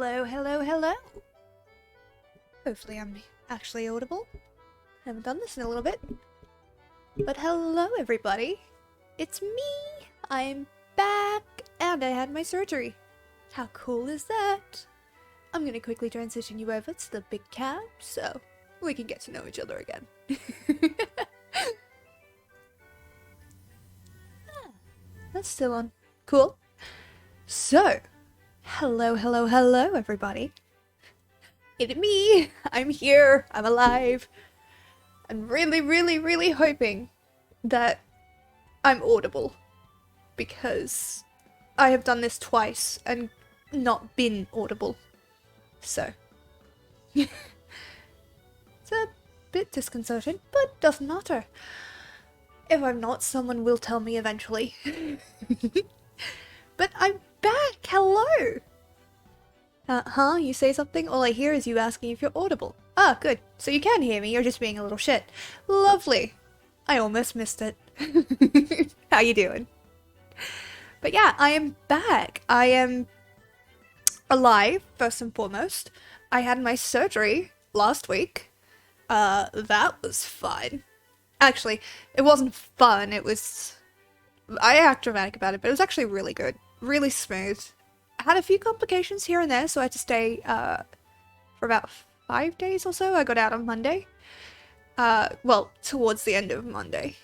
Hello, hello, hello. Hopefully I'm actually audible. Haven't done this in a little bit. But hello everybody. It's me. I'm back and I had my surgery. How cool is that? I'm gonna quickly transition you over to the big cam so we can get to know each other again. That's still on. Cool. So, hello, hello, hello everybody. It's me! I'm here! I'm alive! I'm really hoping that I'm audible. Because I have done this twice and not been audible. So. It's a bit disconcerting, but doesn't matter. If I'm not, someone will tell me eventually. But I'm back! Hello! You say something? All I hear is you asking if you're audible. Ah, good. So you can hear me, you're just being a little shit. Lovely. I almost missed it. How you doing? But yeah, I am back. I am alive, first and foremost. I had my surgery last week. That was fun. Actually, it wasn't fun, it was... I act dramatic about it, but it was actually really good. Really smooth. I had a few complications here and there, so I had to stay for about 5 days or so. I got out on Monday. Well, towards the end of Monday.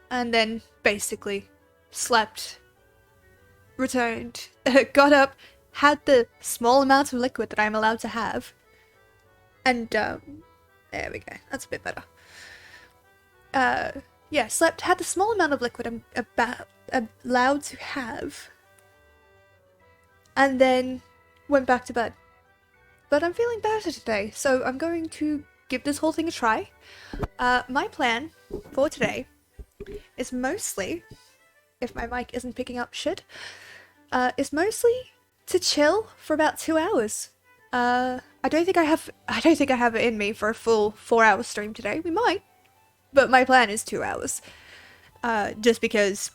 And then basically slept, returned, got up, had the small amounts of liquid that I'm allowed to have. And there we go. That's a bit better. Yeah, slept, had the small amount of liquid I'm allowed to have. And then went back to bed. But I'm feeling better today, so I'm going to give this whole thing a try. My plan for today is mostly, if my mic isn't picking up shit, is mostly to chill for about 2 hours. I don't think I have it in me for a full 4-hour stream today. We might, but my plan is 2 hours. Just because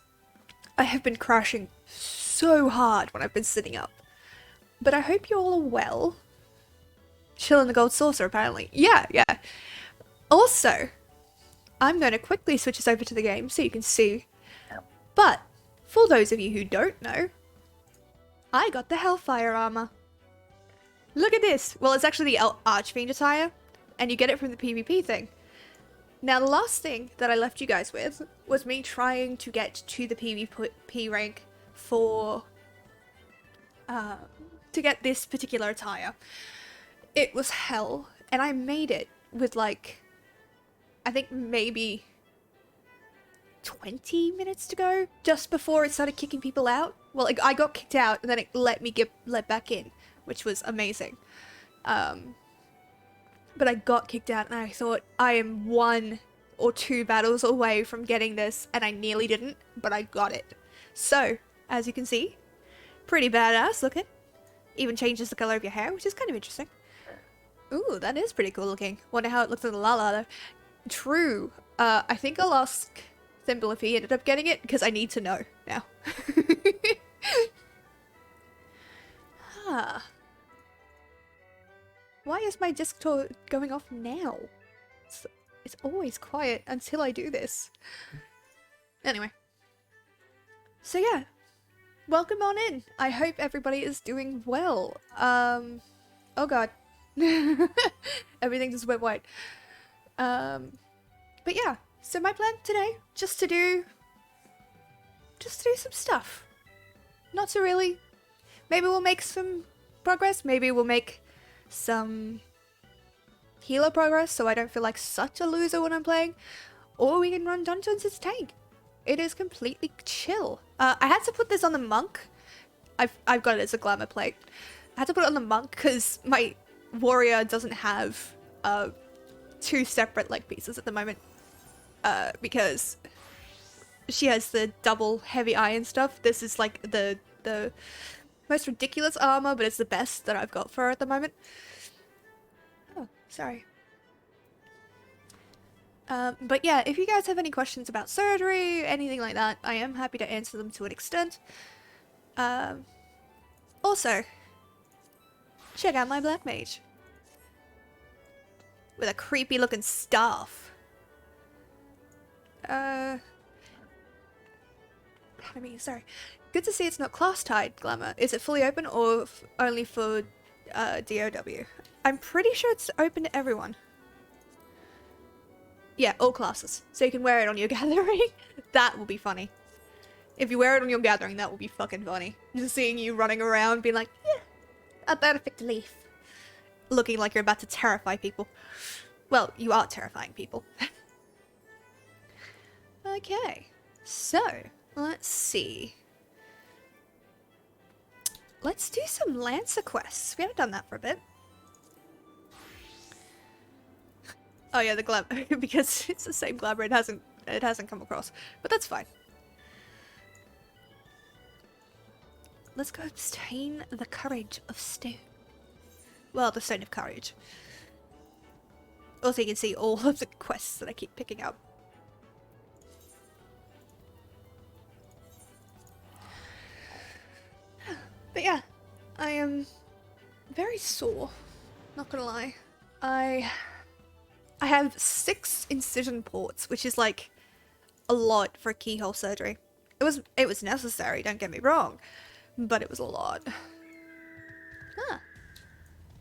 I have been crashing so hard when I've been sitting up. But I hope you all are well. Chill in the gold saucer, apparently. Yeah. Also, I'm going to quickly switch us over to the game so you can see. But, for those of you who don't know, I got the Hellfire armor. Look at this! Well, it's actually the Archfiend attire, and you get it from the PvP thing. Now, the last thing that I left you guys with was me trying to get to the PvP rank for... to get this particular attire. It was hell, and I made it with like, I think maybe 20 minutes to go, just before it started kicking people out. Well, like, I got kicked out, and then it let me get let back in, which was amazing. But I got kicked out, and I thought, I am 1 or 2 battles away from getting this, and I nearly didn't, but I got it. So, as you can see, pretty badass looking. Even changes the color of your hair, which is kind of interesting. Ooh, that is pretty cool looking. Wonder how it looks in the Lala though. True. I think I'll ask Thimble if he ended up getting it, because I need to know now. Why is my Discord going off now? It's always quiet until I do this. Anyway. So yeah. Welcome on in. I hope everybody is doing well. Oh god. Everything just went white. But yeah, so my plan today, just to do some stuff. Not to really, maybe we'll make some progress, maybe we'll make some healer progress so I don't feel like such a loser when I'm playing, or we can run dungeons as a tank. It is completely chill. I had to put this on the monk. I've got it as a glamour plate. I had to put it on the monk because my warrior doesn't have 2 separate leg pieces at the moment. Because she has the double heavy iron stuff. This is like the most ridiculous armor, but it's the best that I've got for her at the moment. Oh, sorry. But yeah, if you guys have any questions about surgery, anything like that, I am happy to answer them to an extent. Also, Check out my black mage. With a creepy looking staff. Pardon me, sorry. Good to see it's not class tied, Glamour. Is it fully open or only for DOW? I'm pretty sure it's open to everyone. Yeah, all classes. So you can wear it on your gathering. That will be funny. If you wear it on your gathering, that will be fucking funny. Just seeing you running around being like, yeah, about to pick the leaf. Looking like you're about to terrify people. Well, you are terrifying people. Okay, so let's see. Let's do some Lancer quests. We haven't done that for a bit. Oh yeah, the glab because it's the same glamour. It hasn't come across, but that's fine. Let's go obtain the courage of stone. Well, the stone of courage. Also, you can see all of the quests that I keep picking up. But yeah, I am very sore. Not gonna lie. I have 6 incision ports, which is like a lot for keyhole surgery. It was necessary, don't get me wrong, but it was a lot. Ah,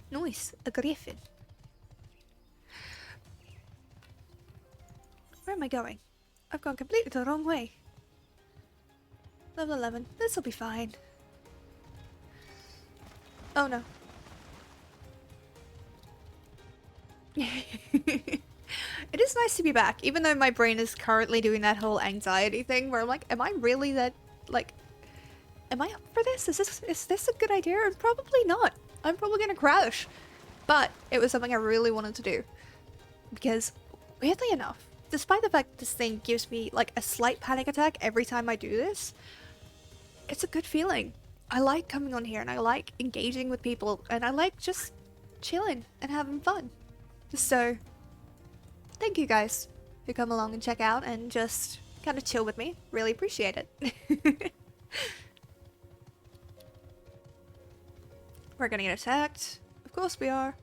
nice, a griffin. Where am I going? I've gone completely the wrong way. Level 11, this'll be fine. Oh no. It is nice to be back, even though my brain is currently doing that whole anxiety thing where I'm like, am I really that, like, am I up for this? Is this a good idea? And probably not. I'm probably gonna crash. But it was something I really wanted to do. Because, weirdly enough, despite the fact this thing gives me, like, a slight panic attack every time I do this, it's a good feeling. I like coming on here and I like engaging with people and I like just chilling and having fun. So, thank you guys who come along and check out and just kind of chill with me. Really appreciate it. We're gonna get attacked. Of course we are.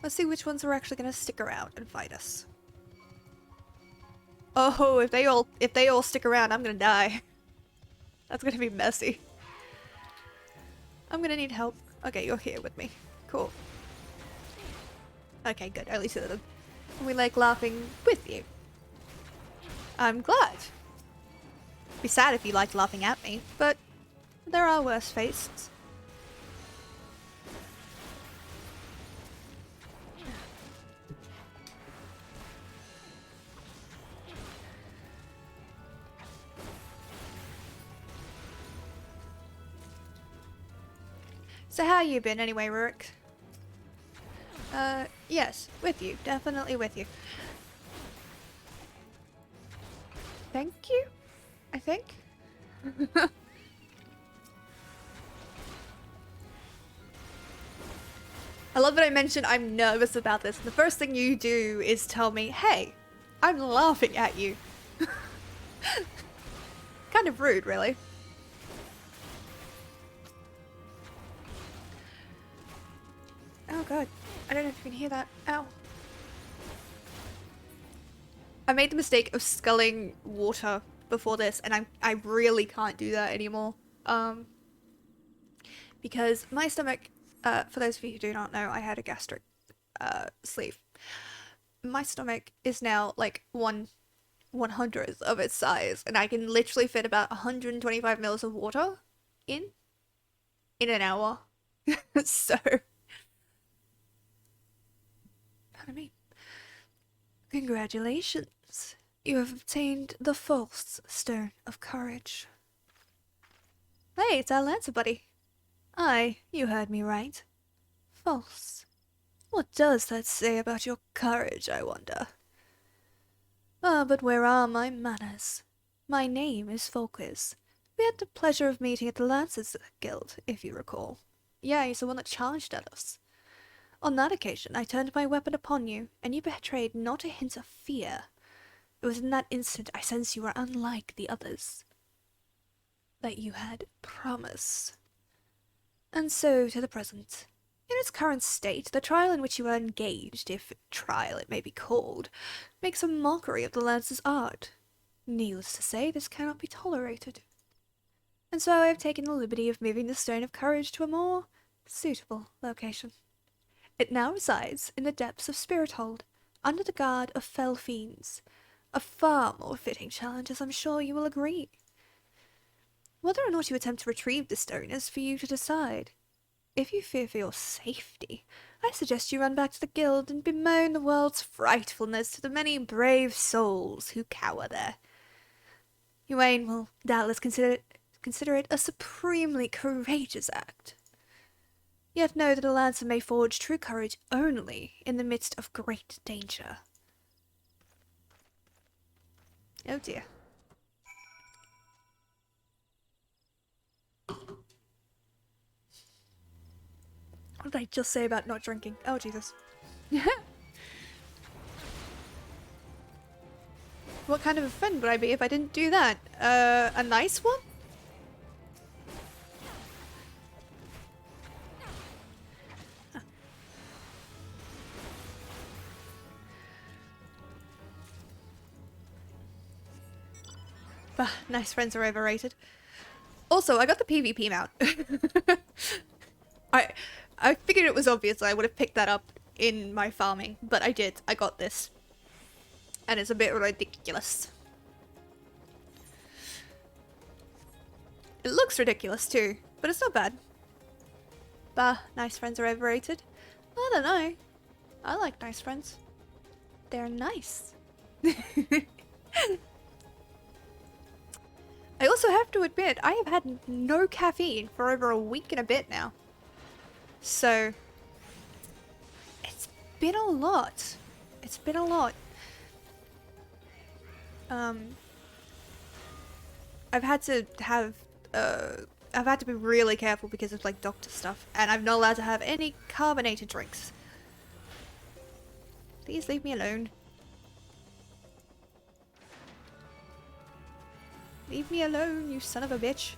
Let's see which ones are actually gonna stick around and fight us. Oh, if they all stick around, I'm gonna die. That's gonna be messy. I'm gonna need help. Okay, you're here with me. Cool. Okay, good. At least two of them. We like laughing with you. I'm glad. It'd be sad if you liked laughing at me, but there are worse fates. So how you been anyway, Rurik? Yes, with you. Definitely with you. Thank you, I think. I love that I mentioned I'm nervous about this. The first thing you do is tell me, hey, I'm laughing at you. Kind of rude, really. Oh god, I don't know if you can hear that. Ow. I made the mistake of sculling water before this, and I really can't do that anymore. Because my stomach, for those of you who do not know, I had a gastric sleeve. My stomach is now like 1/100th of its size, and I can literally fit about 125 mils of water in an hour. So, pardon me. Congratulations. You have obtained the false stone of courage. Hey, it's our Lancer buddy. Aye, you heard me right. False. What does that say about your courage, I wonder? Ah, but where are my manners? My name is Folquiz. We had the pleasure of meeting at the Lancers Guild, if you recall. Yeah, he's the one that charged at us. On that occasion, I turned my weapon upon you, and you betrayed not a hint of fear. It was in that instant I sensed you were unlike the others. That you had promise. And so to the present. In its current state, the trial in which you are engaged, if trial it may be called, makes a mockery of the lance's art. Needless to say, this cannot be tolerated. And so I have taken the liberty of moving the Stone of Courage to a more suitable location. It now resides in the depths of Spirithold, under the guard of fell fiends. A far more fitting challenge, as I'm sure you will agree. Whether or not you attempt to retrieve the stone is for you to decide. If you fear for your safety, I suggest you run back to the guild and bemoan the world's frightfulness to the many brave souls who cower there. Ywain will doubtless consider it a supremely courageous act. Yet know that a lancer may forge true courage only in the midst of great danger. Oh dear. What did I just say about not drinking? Oh, Jesus. What kind of a friend would I be if I didn't do that? A nice one? Bah, nice friends are overrated. Also, I got the PvP mount. I figured it was obvious I would have picked that up in my farming, but I did. I got this. And it's a bit ridiculous. It looks ridiculous too, but it's not bad. Bah, nice friends are overrated. I don't know. I like nice friends. They're nice. I also have to admit, I have had no caffeine for over a week and a bit now. So, it's been a lot. It's been a lot. I've had to be really careful because of like doctor stuff, and I'm not allowed to have any carbonated drinks. Please leave me alone. Leave me alone, you son of a bitch.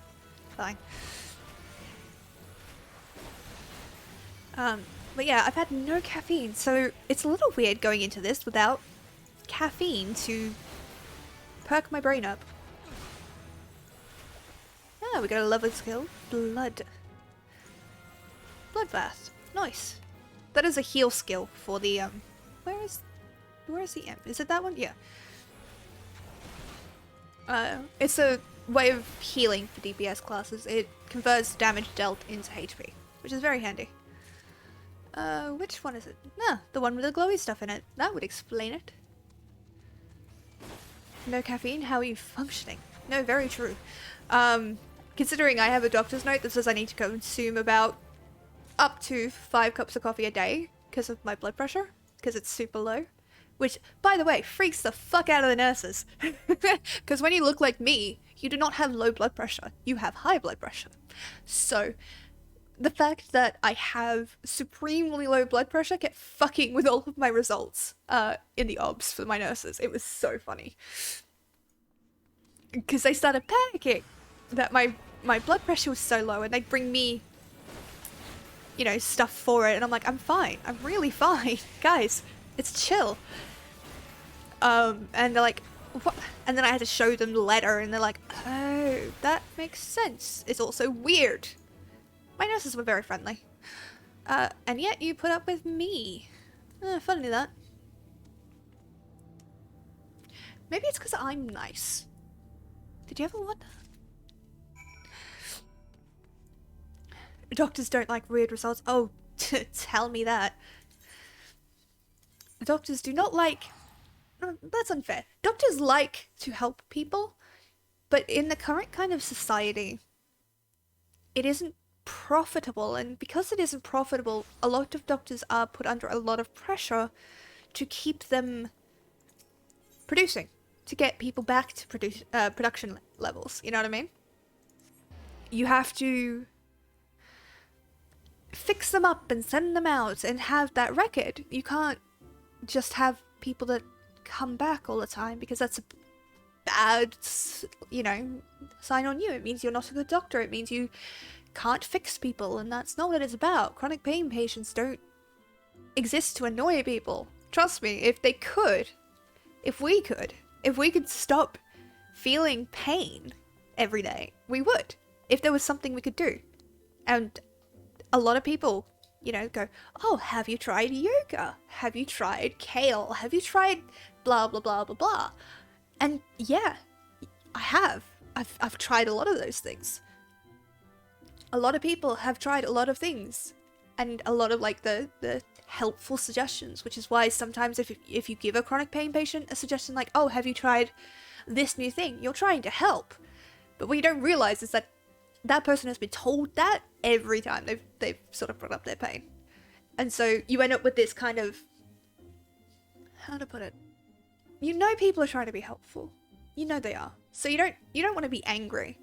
Fine. But yeah, I've had no caffeine, so it's a little weird going into this without caffeine to perk my brain up. Ah, we got a lovely skill. Blood. Bloodbath. Nice. That is a heal skill for the, where is the imp? Is it that one? Yeah. It's a way of healing for DPS classes. It converts damage dealt into HP, which is very handy. Which one is it? Ah, the one with the glowy stuff in it. That would explain it. No caffeine? How are you functioning? No, very true. Considering I have a doctor's note that says I need to consume about up to 5 cups of coffee a day because of my blood pressure, because it's super low. Which, by the way, freaks the fuck out of the nurses. Because when you look like me, you do not have low blood pressure. You have high blood pressure. So, the fact that I have supremely low blood pressure kept fucking with all of my results in the obs for my nurses. It was so funny. Because they started panicking that my blood pressure was so low, and they'd bring me, you know, stuff for it. And I'm like, I'm fine. I'm really fine. Guys, it's chill. And they're like, what? And then I had to show them the letter, and they're like, oh, that makes sense. It's also weird. My nurses were very friendly. And yet you put up with me. Funny that. Maybe it's because I'm nice. Did you ever wonder? Doctors don't like weird results. Oh, tell me that. Doctors do not like... That's unfair. Doctors like to help people, but in the current kind of society, it isn't profitable, and because it isn't profitable, a lot of doctors are put under a lot of pressure to keep them producing, to get people back to production levels, you know what I mean? You have to fix them up and send them out and have that record. You can't just have people that come back all the time, because that's a bad, you know, sign on you. It means you're not a good doctor. It means you can't fix people, and that's not what it's about. Chronic pain patients don't exist to annoy people. Trust me, if they could, if we could stop feeling pain every day, we would. If there was something we could do. And a lot of people, you know, go, oh, have you tried yoga? Have you tried kale? Have you tried blah, blah, blah, blah, blah? And yeah, I have. I've tried a lot of those things. A lot of people have tried a lot of things. And a lot of, like, the helpful suggestions, which is why sometimes if you give a chronic pain patient a suggestion like, oh, have you tried this new thing? You're trying to help. But what you don't realize is that that person has been told that every time they've sort of brought up their pain. And so you end up with this kind of, how to put it? You know people are trying to be helpful. You know they are. So you don't want to be angry.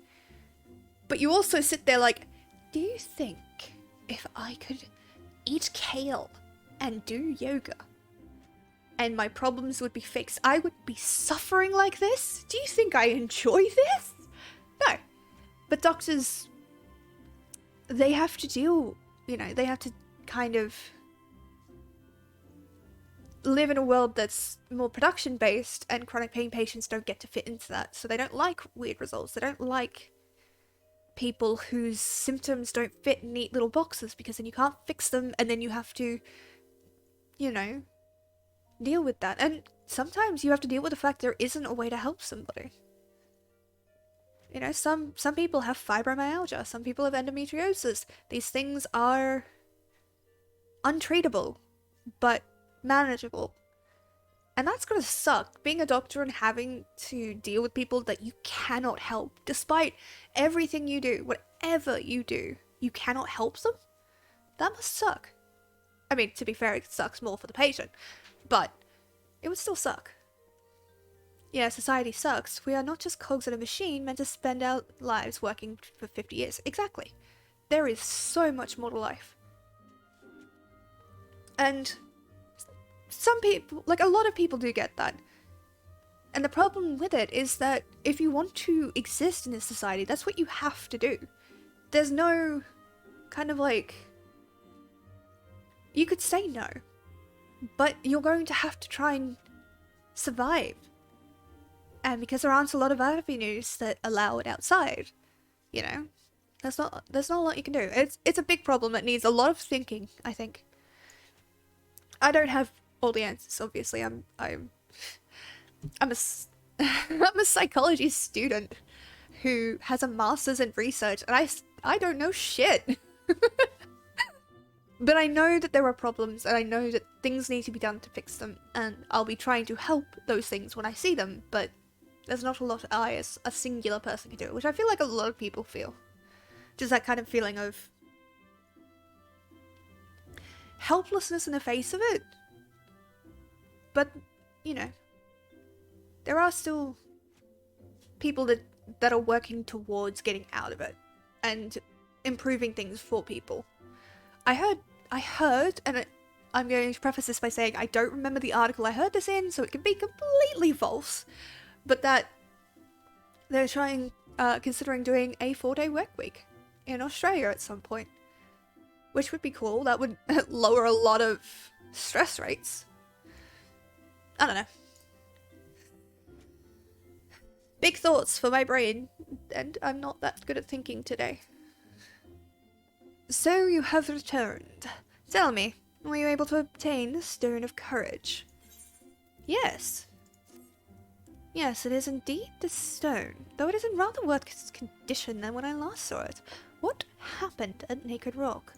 But you also sit there like, do you think if I could eat kale and do yoga and my problems would be fixed, I would be suffering like this? Do you think I enjoy this? No. But doctors, they have to deal, you know, they have to kind of live in a world that's more production based, and chronic pain patients don't get to fit into that. So they don't like weird results. They don't like people whose symptoms don't fit in neat little boxes, because then you can't fix them, and then you have to, you know, deal with that. And sometimes you have to deal with the fact there isn't a way to help somebody. You know, some people have fibromyalgia, some people have endometriosis. These things are untreatable, but manageable. And that's gonna suck, being a doctor and having to deal with people that you cannot help. Despite everything you do, whatever you do, you cannot help them. That must suck. I mean, to be fair, it sucks more for the patient, but it would still suck. Yeah, society sucks. We are not just cogs in a machine meant to spend our lives working for 50 years. Exactly. There is so much more to life. And some people, like a lot of people, do get that. And the problem with it is that if you want to exist in this society, that's what you have to do. There's no kind of like, you could say no, but you're going to have to try and survive. And because there aren't a lot of avenues that allow it outside, you know, there's not a lot you can do. It's a big problem that needs a lot of thinking, I think. I don't have all the answers, obviously. I'm a I'm a psychology student who has a master's in research, and I don't know shit. But I know that there are problems, and I know that things need to be done to fix them, and I'll be trying to help those things when I see them, but there's not a lot I, as a singular person, can do, which I feel like a lot of people feel. Just that kind of feeling of helplessness in the face of it. But, you know, there are still people that are working towards getting out of it and improving things for people. I heard, and I'm going to preface this by saying I don't remember the article I heard this in, so it could be completely false, but that they're considering doing a 4-day work week in Australia at some point, which would be cool. That would lower a lot of stress rates. I don't know. Big thoughts for my brain, and I'm not that good at thinking today. So you have returned. Tell me, were you able to obtain the Stone of Courage? Yes. Yes, it is indeed the stone, though it is in rather worse condition than when I last saw it. What happened at Naked Rock?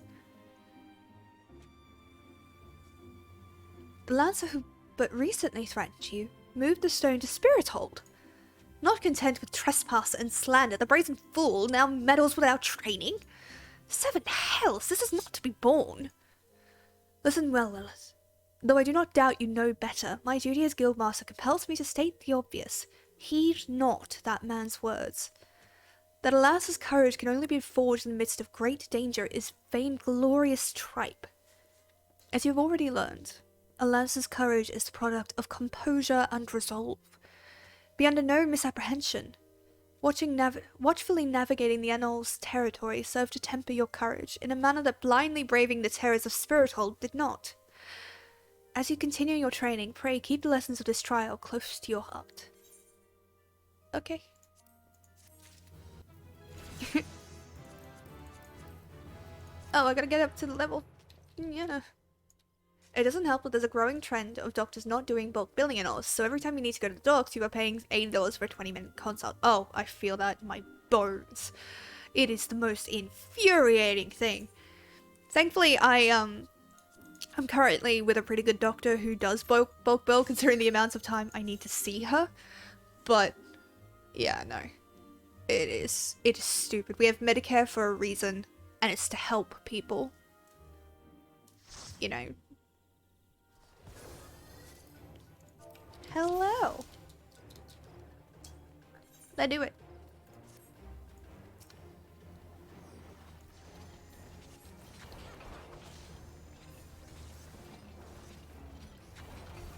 The Lancer who but recently threatened you moved the stone to Spirithold. Not content with trespass and slander, the brazen fool now meddles with our training. 7 hells, this is not to be borne. Listen well, Lilith. Though I do not doubt you know better, my duty as Guildmaster compels me to state the obvious. Heed not that man's words. That a lass's courage can only be forged in the midst of great danger is vainglorious tripe. As you have already learned, a lass's courage is the product of composure and resolve. Be under no misapprehension. Watchfully navigating the Annals territory served to temper your courage in a manner that blindly braving the terrors of Spirithold did not. As you continue your training, pray keep the lessons of this trial close to your heart. Okay. Oh, I gotta get up to the level. Yeah. It doesn't help that there's a growing trend of doctors not doing bulk billing and all, so every time you need to go to the docs, you are paying $80 for a 20-minute consult. Oh, I feel that in my bones. It is the most infuriating thing. Thankfully, I'm currently with a pretty good doctor who does bulk bill, considering the amounts of time I need to see her. But, yeah, no. It is stupid. We have Medicare for a reason, and it's to help people. You know. Hello. Let's do it.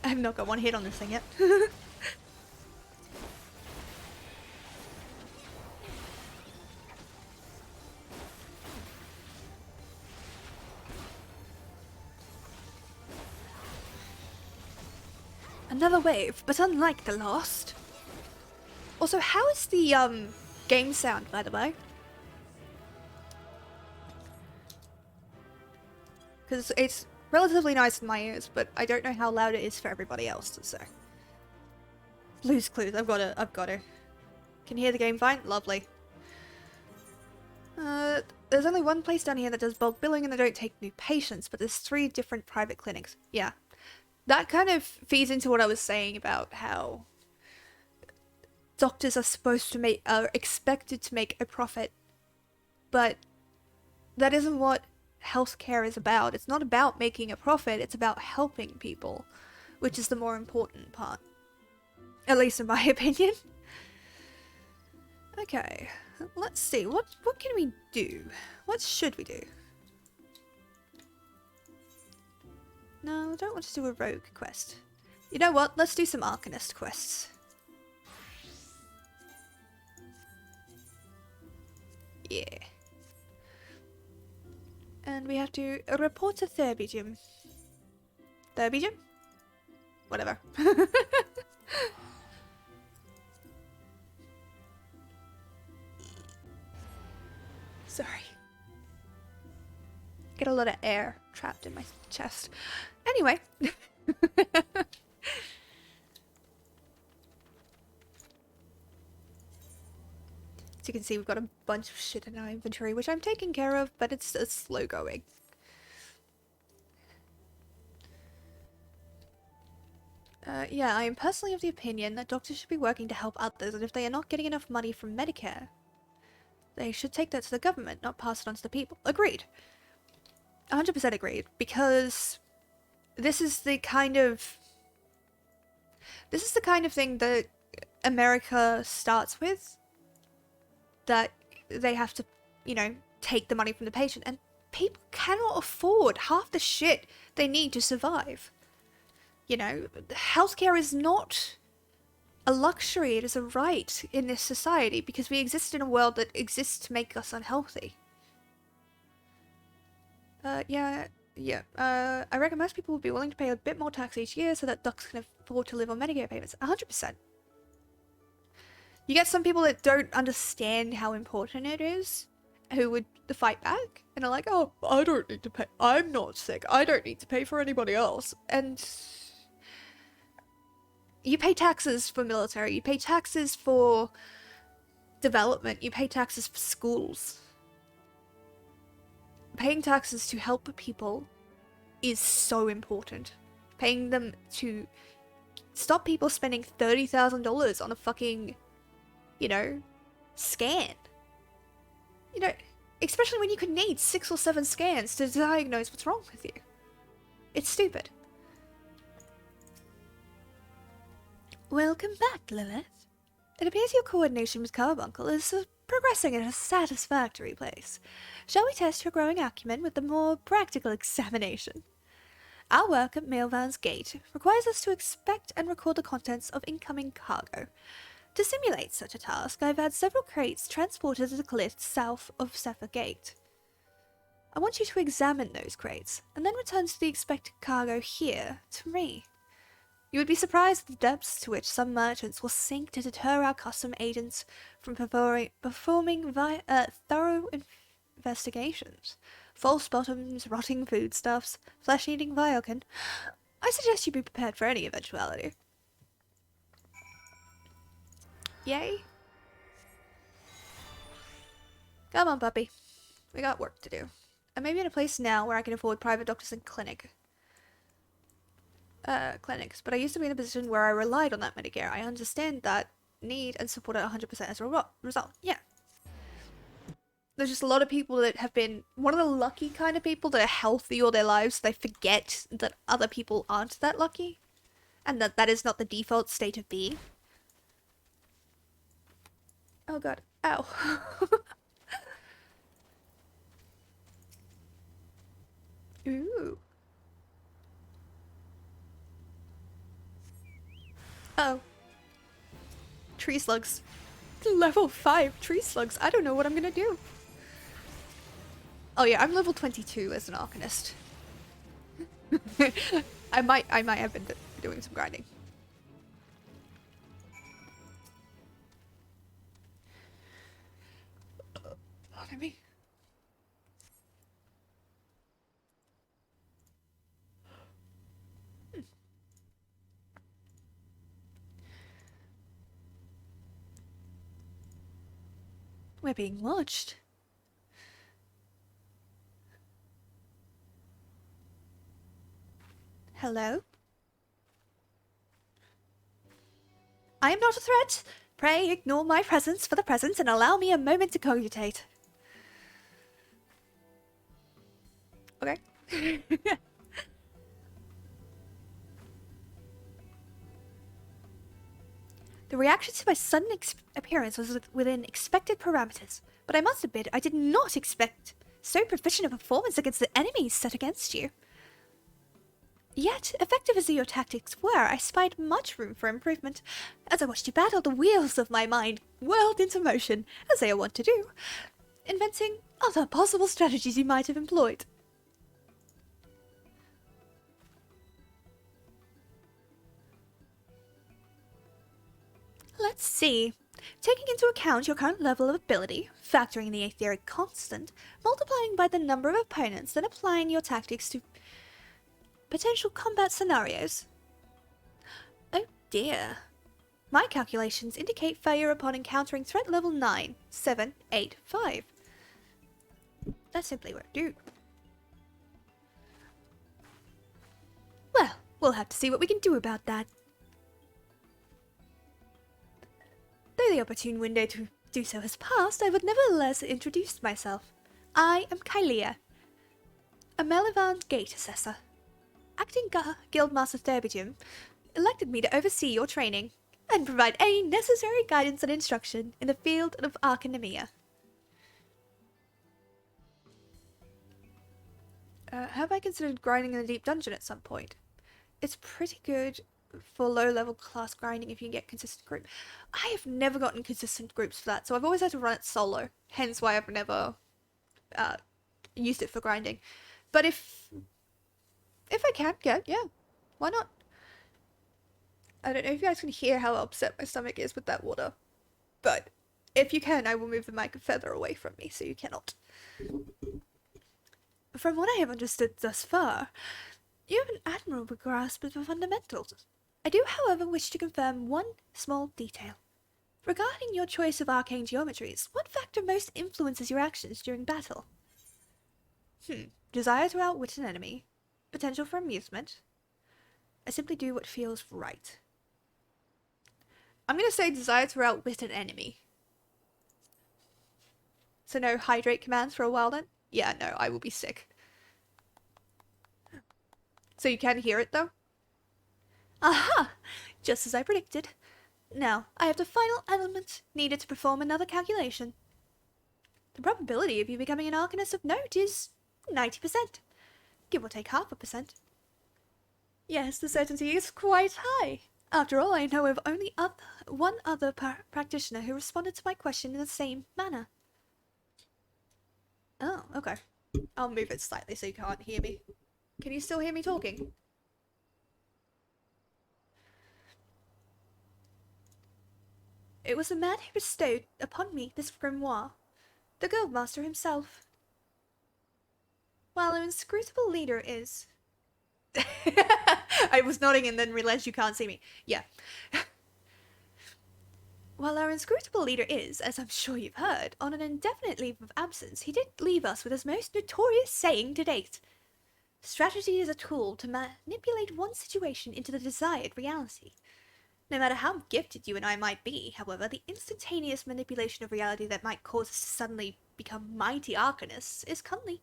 I've not got one hit on this thing yet. Another wave, but unlike the last. Also, how is the game sound, by the way? Because it's relatively nice in my ears, but I don't know how loud it is for everybody else, so. Blue's Clues, I've got her. Can you hear the game fine? Lovely. There's only one place down here that does bulk billing and they don't take new patients, but there's 3 different private clinics. Yeah. That kind of feeds into what I was saying about how doctors are expected to make a profit, but that isn't what healthcare is about. It's not about making a profit, it's about helping people, which is the more important part. At least in my opinion. Okay, let's see, what can we do? What should we do? No, I don't want to do a rogue quest. You know what, let's do some Arcanist quests. Yeah. And we have to report to Therbigium. Therbigium? Whatever. Sorry. Get a lot of air trapped in my chest. Anyway. As you can see, we've got a bunch of shit in our inventory, which I'm taking care of, but it's slow going. Yeah, I am personally of the opinion that doctors should be working to help others, and if they are not getting enough money from Medicare, they should take that to the government, not pass it on to the people. Agreed. 100% agreed, because this is the kind of thing that America starts with, that they have to, you know, take the money from the patient, and people cannot afford half the shit they need to survive. You know, healthcare is not a luxury, it is a right in this society, because we exist in a world that exists to make us unhealthy. I reckon most people would be willing to pay a bit more tax each year so that docs can afford to live on Medicare payments. 100%. You get some people that don't understand how important it is, who would fight back, and are like, oh, I don't need to pay, I'm not sick, I don't need to pay for anybody else. And you pay taxes for military, you pay taxes for development, you pay taxes for schools. Paying taxes to help people is so important. Paying them to stop people spending $30,000 on a fucking, you know, scan. You know, especially when you could need 6 or 7 scans to diagnose what's wrong with you. It's stupid. Welcome back, Lilith. It appears your coordination with Carbuncle is progressing at a satisfactory pace. Shall we test your growing acumen with the more practical examination? Our work at Mailvan's Gate requires us to inspect and record the contents of incoming cargo. To simulate such a task, I've had several crates transported to the cliffs south of Sefer Gate. I want you to examine those crates, and then return to the expected cargo here, to me. You would be surprised at the depths to which some merchants will sink to deter our custom agents from performing thorough investigations. False bottoms, rotting foodstuffs, flesh-eating Vioken. I suggest you be prepared for any eventuality. Yay. Come on, puppy. We got work to do. I may be in a place now where I can afford private doctors and clinics, but I used to be in a position where I relied on that Medicare. I understand that need and support it 100% as a result. Yeah. There's just a lot of people that have been one of the lucky kind of people that are healthy all their lives. So they forget that other people aren't that lucky, and that is not the default state of being. Oh god. Ow. Ooh. Oh. Tree slugs. Level 5 tree slugs. I don't know what I'm gonna do. Oh yeah, I'm level 22 as an Arcanist. I might have been doing some grinding. Pardon me. We're being watched. Hello? I am not a threat. Pray ignore my presence for the present and allow me a moment to cogitate. Okay. The reaction to my sudden appearance was within expected parameters, but I must admit I did not expect so proficient a performance against the enemies set against you. Yet, effective as your tactics were, I spied much room for improvement. As I watched you battle, the wheels of my mind whirled into motion, as they are wont to do, inventing other possible strategies you might have employed. Let's see. Taking into account your current level of ability, factoring the etheric constant, multiplying by the number of opponents, then applying your tactics to potential combat scenarios. Oh dear. My calculations indicate failure upon encountering threat level 9, 7, 8, 5. That simply won't do. Well, we'll have to see what we can do about that. Though the opportune window to do so has passed, I would nevertheless introduce myself. I am Kylea, a Melivan Gate Assessor. Acting Guildmaster Thurbidum elected me to oversee your training and provide any necessary guidance and instruction in the field of Arcanemia. Have I considered grinding in a deep dungeon at some point? It's pretty good for low-level class grinding if you can get consistent group. I have never gotten consistent groups for that, so I've always had to run it solo. Hence why I've never used it for grinding. But if I can get, yeah, why not? I don't know if you guys can hear how upset my stomach is with that water, but if you can, I will move the mic further away from me so you cannot. From what I have understood thus far, you have an admirable grasp of the fundamentals. I do, however, wish to confirm one small detail. Regarding your choice of arcane geometries, what factor most influences your actions during battle? Desire to outwit an enemy. Potential for amusement. I simply do what feels right. I'm going to say desire to outwit an enemy. So no hydrate commands for a while then? Yeah, no, I will be sick. So you can hear it though? Aha! Just as I predicted. Now, I have the final element needed to perform another calculation. The probability of you becoming an Arcanist of note is 90%. Give or take 0.5%. Yes, the certainty is quite high. After all, I know of only one other practitioner who responded to my question in the same manner. Oh, okay. I'll move it slightly so you can't hear me. Can you still hear me talking? It was the man who bestowed upon me this grimoire, the guildmaster himself. While an inscrutable leader is... I was nodding and then realized you can't see me. Yeah. While our inscrutable leader is, as I'm sure you've heard, on an indefinite leave of absence, he did leave us with his most notorious saying to date. Strategy is a tool to manipulate one situation into the desired reality. No matter how gifted you and I might be, however, the instantaneous manipulation of reality that might cause us to suddenly become mighty arcanists is currently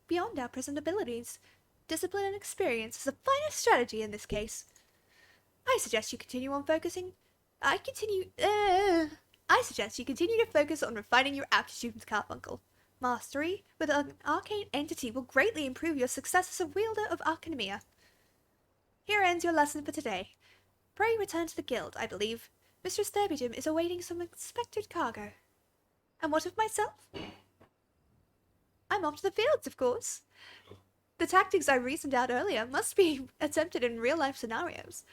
beyond our present abilities. Discipline and experience is the finest strategy in this case. I suggest you continue on focusing. I suggest you continue to focus on refining your aptitude with carbuncle. Mastery with an arcane entity will greatly improve your success as a wielder of Arcanemia. Here ends your lesson for today. Pray return to the guild, I believe. Mistress Thurbygym is awaiting some expected cargo. And what of myself? I'm off to the fields, of course. The tactics I reasoned out earlier must be attempted in real-life scenarios.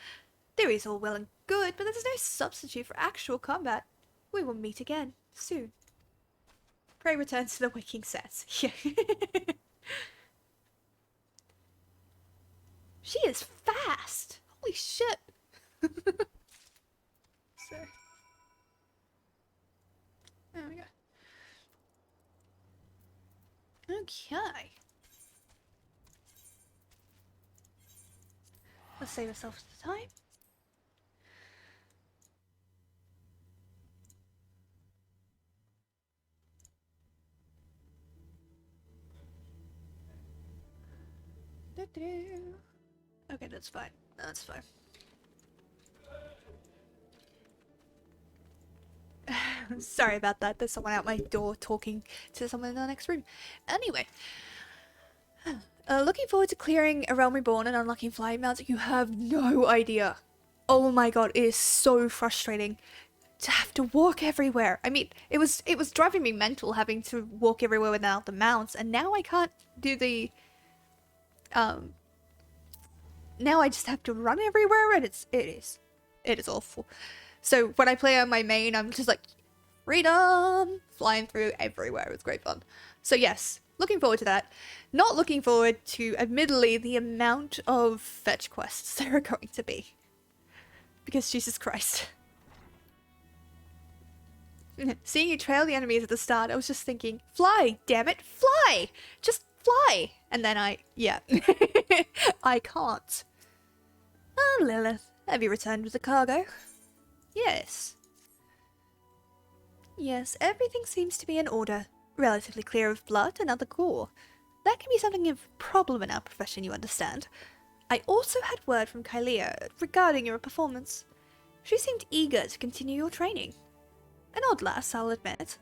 Theory's all well and good, but there's no substitute for actual combat. We will meet again, soon. Pray return to the waking sets. She is fast! Holy shit! So... There we go. Okay. Let's save ourselves the time. Okay, that's fine. That's fine. Sorry about that. There's someone out my door talking to someone in the next room. Anyway. Looking forward to clearing a Realm Reborn and unlocking flying mounts. You have no idea. Oh my god, it is so frustrating to have to walk everywhere. I mean, it was driving me mental having to walk everywhere without the mounts, and now I can't do the now I just have to run everywhere, and it is awful. So when I play on my main, I'm just like, freedom, flying through everywhere. It was great fun. So yes, looking forward to that. Not looking forward to, admittedly, the amount of fetch quests there are going to be. Because Jesus Christ. Seeing you trail the enemies at the start, I was just thinking, fly, damn it, fly! Just fly! And then yeah. I can't. Ah, Lilith, have you returned with the cargo? Yes. Yes, everything seems to be in order. Relatively clear of blood and other gore. That can be something of a problem in our profession, you understand. I also had word from Kylea regarding your performance. She seemed eager to continue your training. An odd lass, I'll admit,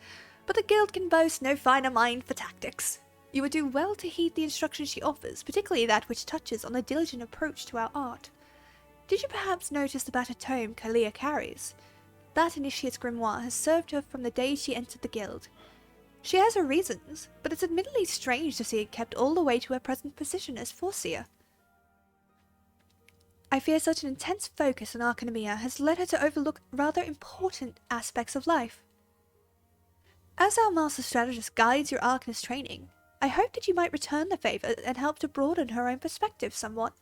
but the guild can boast no finer mind for tactics. You would do well to heed the instructions she offers, particularly that which touches on a diligent approach to our art. Did you perhaps notice the battered tome Kylea carries? That initiate's grimoire has served her from the day she entered the guild. She has her reasons, but it's admittedly strange to see it kept all the way to her present position as Foreseer. I fear such an intense focus on Arcanemia has led her to overlook rather important aspects of life. As our Master Strategist guides your Arcanist training, I hope that you might return the favour and help to broaden her own perspective somewhat.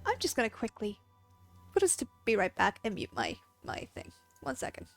I'm just gonna quickly put us to be right back and mute my thing. 1 second.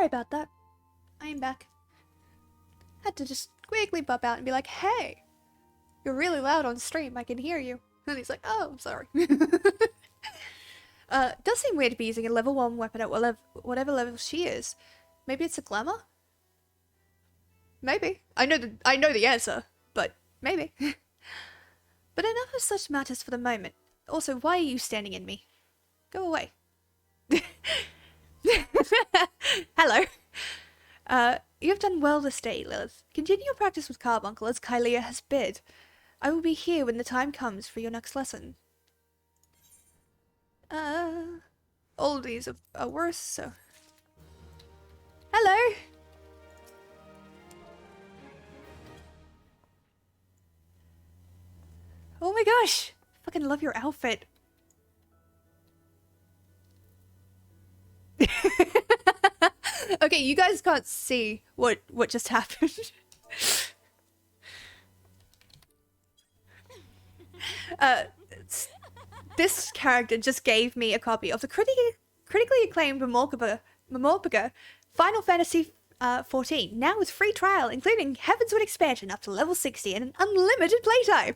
Sorry about that. I am back. Had to just quickly pop out and be like, hey, you're really loud on stream, I can hear you. And he's like, oh, I'm sorry. Does seem weird to be using a level 1 weapon at whatever level she is. Maybe it's a glamour? Maybe. I know the answer, but maybe. But enough of such matters for the moment. Also, why are you standing in me? Go away. Hello. You have done well this day, Lilith. Continue your practice with Carbuncle as Kylea has bid. I will be here when the time comes for your next lesson. All of these are worse, so... Hello! Oh my gosh! Fucking love your outfit. Okay, you guys can't see what just happened. This character just gave me a copy of the critically acclaimed Mamorpaga Final Fantasy 14, now with free trial, including Heavensward expansion up to level 60 and an unlimited playtime.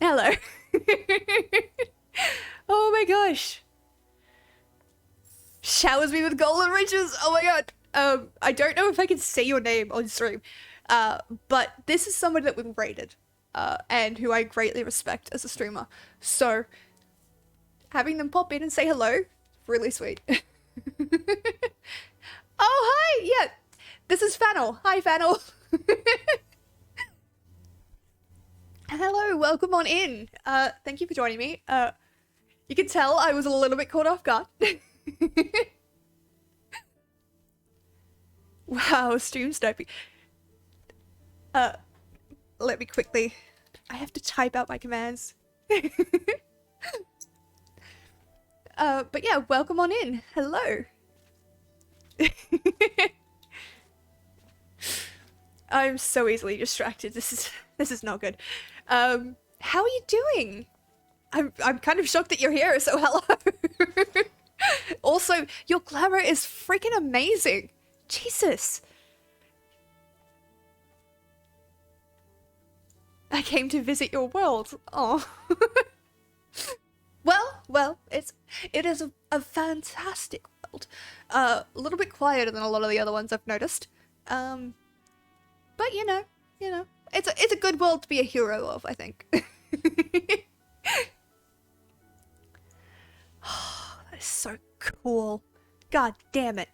Hello. Oh my gosh. Showers me with golden riches. Oh my god. I don't know if I can say your name on stream, but this is someone that we've rated, and who I greatly respect as a streamer. So, having them pop in and say hello, really sweet. Oh, hi! Yeah, this is Fannel. Hi, Fannel. Hello, welcome on in. Thank you for joining me. You can tell I was a little bit caught off guard. Wow, stream sniping. Let me quickly... I have to type out my commands. But yeah, welcome on in. Hello. I'm so easily distracted. This is not good. How are you doing? I'm kind of shocked that you're here, so hello. Also, your glamour is freaking amazing. Jesus. I came to visit your world. Oh. Well, it is a fantastic world. A little bit quieter than a lot of the other ones I've noticed. But you know, it's a good world to be a hero of, I think. Oh, that is so cool. God damn it.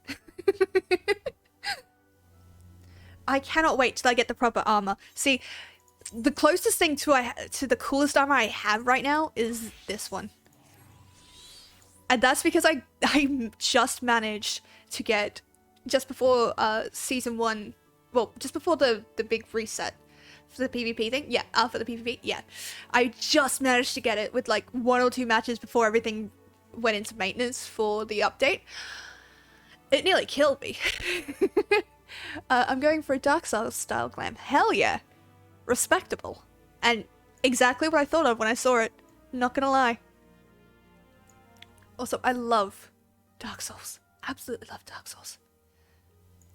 I cannot wait till I get the proper armor. See, the closest thing to the coolest armor I have right now is this one. And that's because I just managed to get, just before season 1, well, just before the big reset for the PvP thing. Yeah, for the PvP, yeah. I just managed to get it with like 1 or 2 matches before everything went into maintenance for the update. It nearly killed me. I'm going for a Dark Souls style glam. Hell yeah. Respectable. And exactly what I thought of when I saw it. Not gonna lie. Also, I love Dark Souls. Absolutely love Dark Souls.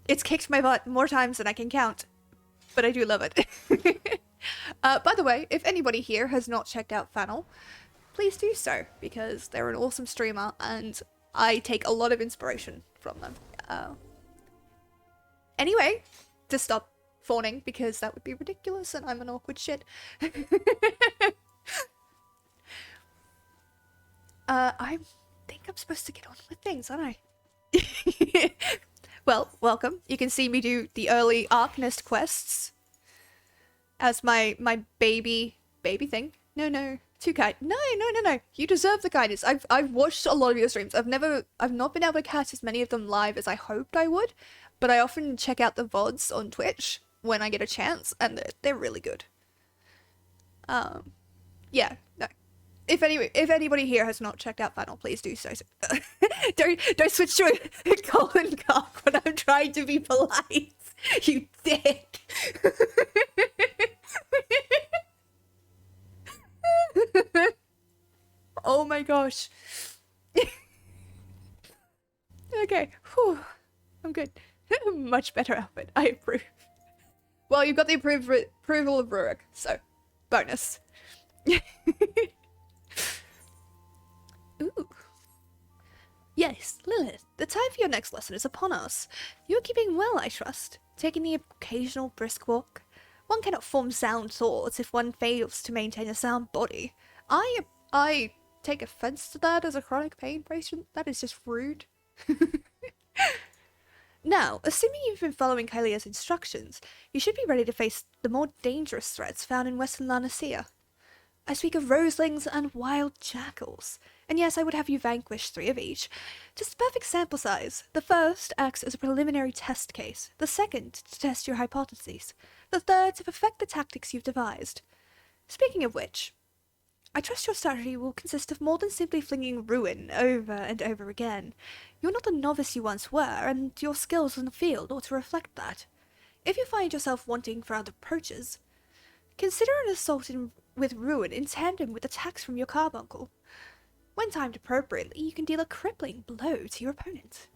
It's kicked my butt more times than I can count. But I do love it. By the way, if anybody here has not checked out Fannel, please do so. Because they're an awesome streamer and I take a lot of inspiration from them. Anyway, to stop fawning, because that would be ridiculous and I'm an awkward shit. I think I'm supposed to get on with things, aren't I? Well, welcome. You can see me do the early Arknest quests as my baby thing. No, too kind. No. You deserve the kindness. I've watched a lot of your streams. I've not been able to catch as many of them live as I hoped I would, but I often check out the VODs on Twitch when I get a chance, and they're really good. Yeah, no. If anybody here has not checked out Fannel, please do so. Don't switch to a golden cock when I'm trying to be polite. You dick. Oh my gosh. Okay. Whew. I'm good. Much better outfit. I approve. Well, you've got the approval of Rurik, so bonus. Ooh. Yes, Lilith, the time for your next lesson is upon us. You are keeping well, I trust, taking the occasional brisk walk. One cannot form sound thoughts if one fails to maintain a sound body. I take offense to that as a chronic pain patient. That is just rude. Now, assuming you've been following Kylia's instructions, you should be ready to face the more dangerous threats found in Western Lanicea. I speak of roselings and wild jackals. And yes, I would have you vanquish 3 of each. Just perfect sample size. The first acts as a preliminary test case. The second, to test your hypotheses. The third, to perfect the tactics you've devised. Speaking of which, I trust your strategy will consist of more than simply flinging ruin over and over again. You're not the novice you once were, and your skills in the field ought to reflect that. If you find yourself wanting for other approaches, consider an assault with ruin in tandem with attacks from your carbuncle. When timed appropriately, you can deal a crippling blow to your opponent.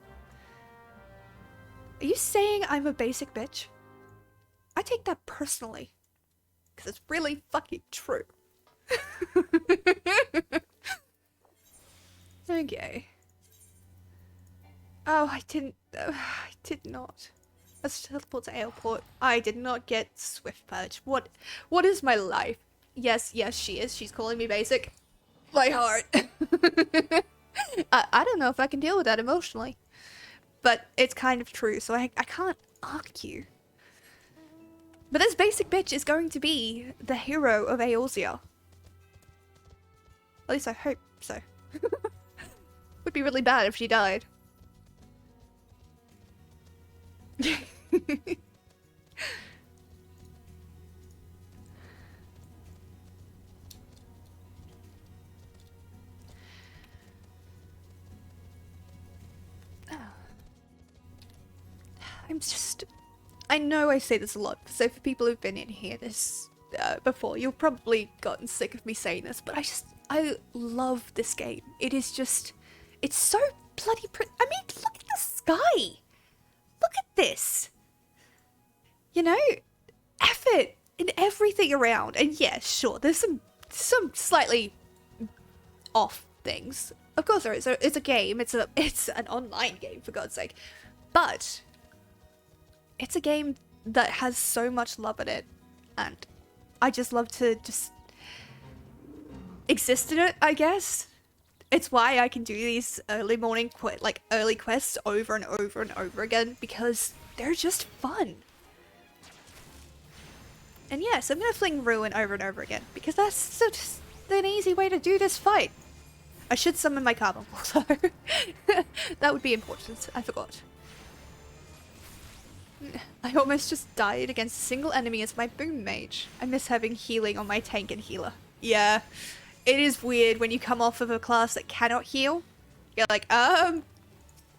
Are you saying I'm a basic bitch? I take that personally, because it's really fucking true. Okay. Oh, I did not. Let's teleport to airport. I did not get Swift Purge. What is my life? Yes, she is. She's calling me basic. My heart. I don't know if I can deal with that emotionally. But it's kind of true, so I can't argue. But this basic bitch is going to be the hero of Eorzea. At least I hope so. Would be really bad if she died. I know I say this a lot, so for people who've been in here this before, you've probably gotten sick of me saying this, but I love this game. It is just, it's so bloody pretty. I mean, look at the sky. Look at this. You know, effort in everything around. And yeah, sure, there's some slightly off things. Of course there is. It's a game. It's an online game, for God's sake. But it's a game that has so much love in it, and I just love to just exist in it, I guess. It's why I can do these early morning early quests over and over and over again, because they're just fun. And yes, I'm gonna fling ruin over and over again, because that's just an easy way to do this fight. I should summon my carbuncle, so that would be important. I forgot. I almost just died against a single enemy as my boom mage. I miss having healing on my tank and healer. Yeah, it is weird when you come off of a class that cannot heal. You're like,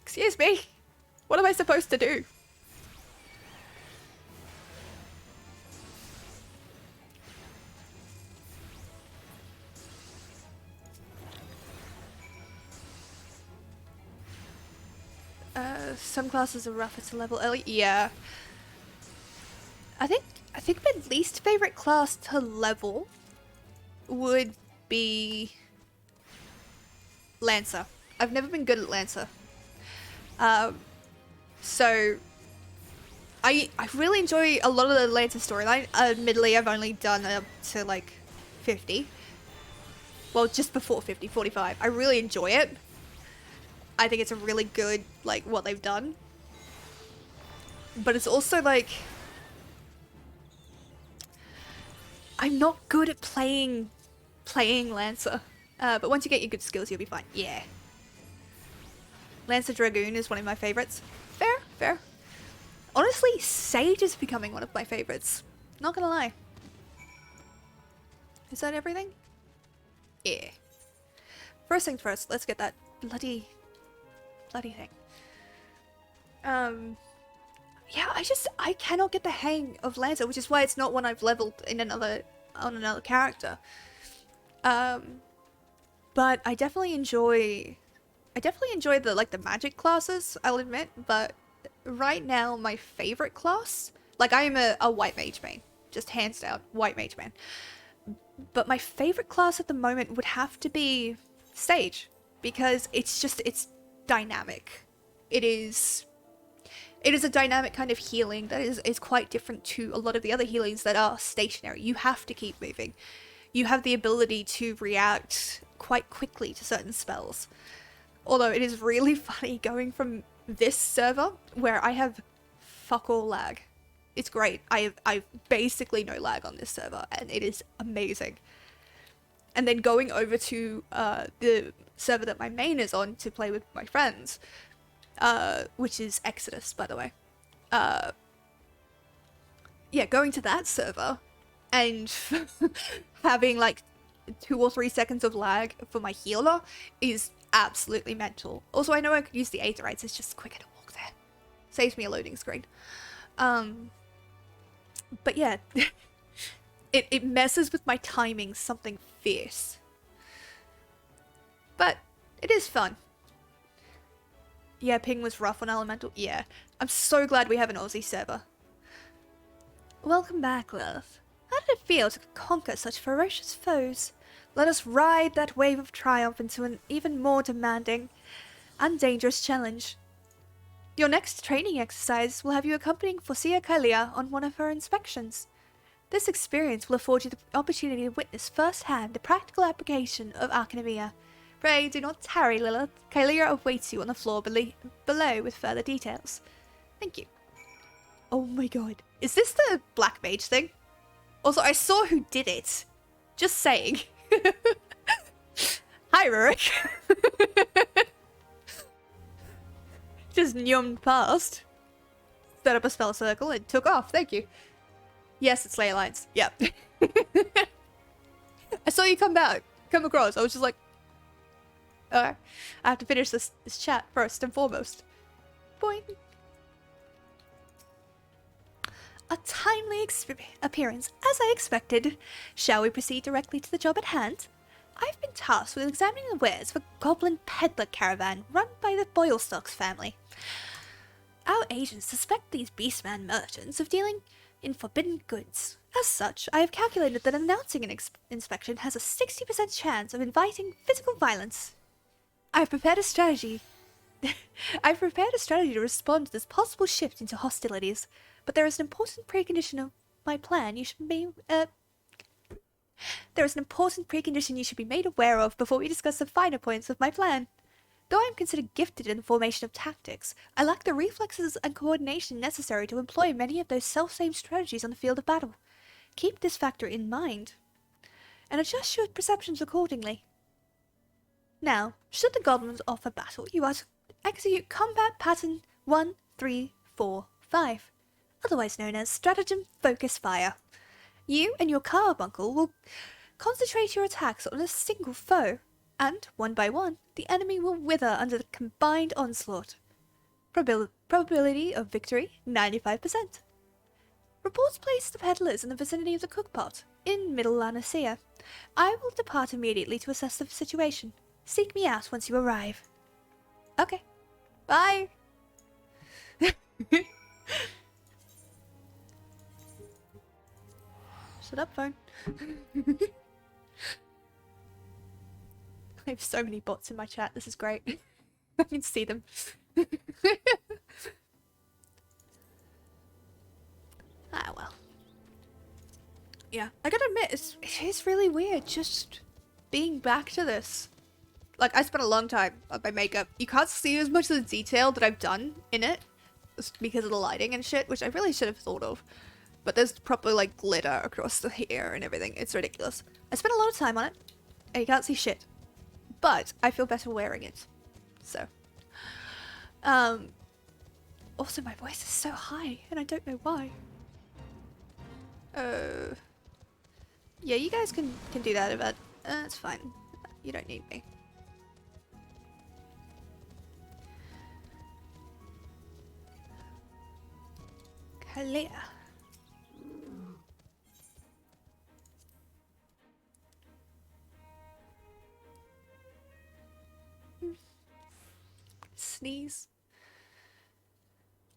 excuse me, what am I supposed to do? Some classes are rougher to level early. Yeah. I think my least favorite class to level would be Lancer. I've never been good at Lancer. So I really enjoy a lot of the Lancer storyline. Admittedly, I've only done up to like 50. Well, just before 50, 45. I really enjoy it. I think it's a really good, like, what they've done. But it's also, like, I'm not good at playing Lancer. But once you get your good skills, you'll be fine. Yeah. Lancer Dragoon is one of my favorites. Fair, fair. Honestly, Sage is becoming one of my favorites. Not gonna lie. Is that everything? Yeah. First things first, let's get that bloody thing. Yeah, I cannot get the hang of Lancer, which is why it's not one I've leveled in on another character. But I definitely enjoy I definitely enjoy the magic classes, I'll admit, but right now my favorite class, like I am a white mage main, just hands down, white mage main. But my favorite class at the moment would have to be Sage, because it's dynamic. It is a dynamic kind of healing that is quite different to a lot of the other healings that are stationary. You have to keep moving. You have the ability to react quite quickly to certain spells. Although it is really funny going from this server, where I have fuck all lag. It's great. I basically no lag on this server, and it is amazing. And then going over to the server that my main is on to play with my friends, which is Exodus, by the way. Yeah, going to that server and having like 2 or 3 seconds of lag for my healer is absolutely mental. Also, I know I could use the Aetherites, it's just quicker to walk there. Saves me a loading screen. But yeah, it messes with my timing something fierce. But it is fun. Yeah, ping was rough on Elemental. Yeah, I'm so glad we have an Aussie server. Welcome back, love. How did it feel to conquer such ferocious foes? Let us ride that wave of triumph into an even more demanding and dangerous challenge. Your next training exercise will have you accompanying Fosia Kalia on one of her inspections. This experience will afford you the opportunity to witness firsthand the practical application of Arcanemia. Pray do not tarry, Lilith. Kalia awaits you on the floor below with further details. Thank you. Oh my god. Is this the Black Mage thing? Also, I saw who did it. Just saying. Hi, Rurik. Just nyummed past. Set up a spell circle and took off. Thank you. Yes, it's Ley Lines. Yep. I saw you come across. I was just like, alright, I have to finish this chat first and foremost. Boing. A timely appearance, as I expected. Shall we proceed directly to the job at hand? I've been tasked with examining the wares of a goblin peddler caravan run by the Boylestocks family. Our agents suspect these beastman merchants of dealing in forbidden goods. As such, I have calculated that announcing an inspection has a 60% chance of inviting physical violence. I've prepared a strategy to respond to this possible shift into hostilities, but there is an important precondition of my plan you should be made aware of before we discuss the finer points of my plan. Though I am considered gifted in the formation of tactics, I lack the reflexes and coordination necessary to employ many of those self-same strategies on the field of battle. Keep this factor in mind, and adjust your perceptions accordingly. Now, should the goblins offer battle, you are to execute combat pattern 1, 3, 4, 5, otherwise known as stratagem focus fire. You and your carbuncle will concentrate your attacks on a single foe, and, one by one, the enemy will wither under the combined onslaught. Probability of victory, 95%. Reports place the peddlers in the vicinity of the cookpot, in Middle Lanacea. I will depart immediately to assess the situation. Seek me out once you arrive. Okay. Bye! Shut up, phone. I have so many bots in my chat. This is great. I can see them. Ah, well. Yeah, I gotta admit, it is really weird just being back to this. Like, I spent a long time on my makeup. You can't see as much of the detail that I've done in it because of the lighting and shit, which I really should have thought of. But there's proper, like, glitter across the hair and everything. It's ridiculous. I spent a lot of time on it, and you can't see shit. But I feel better wearing it. So. Also, my voice is so high, and I don't know why. Yeah, you guys can do that, but it's fine. You don't need me. Kalia. sneeze.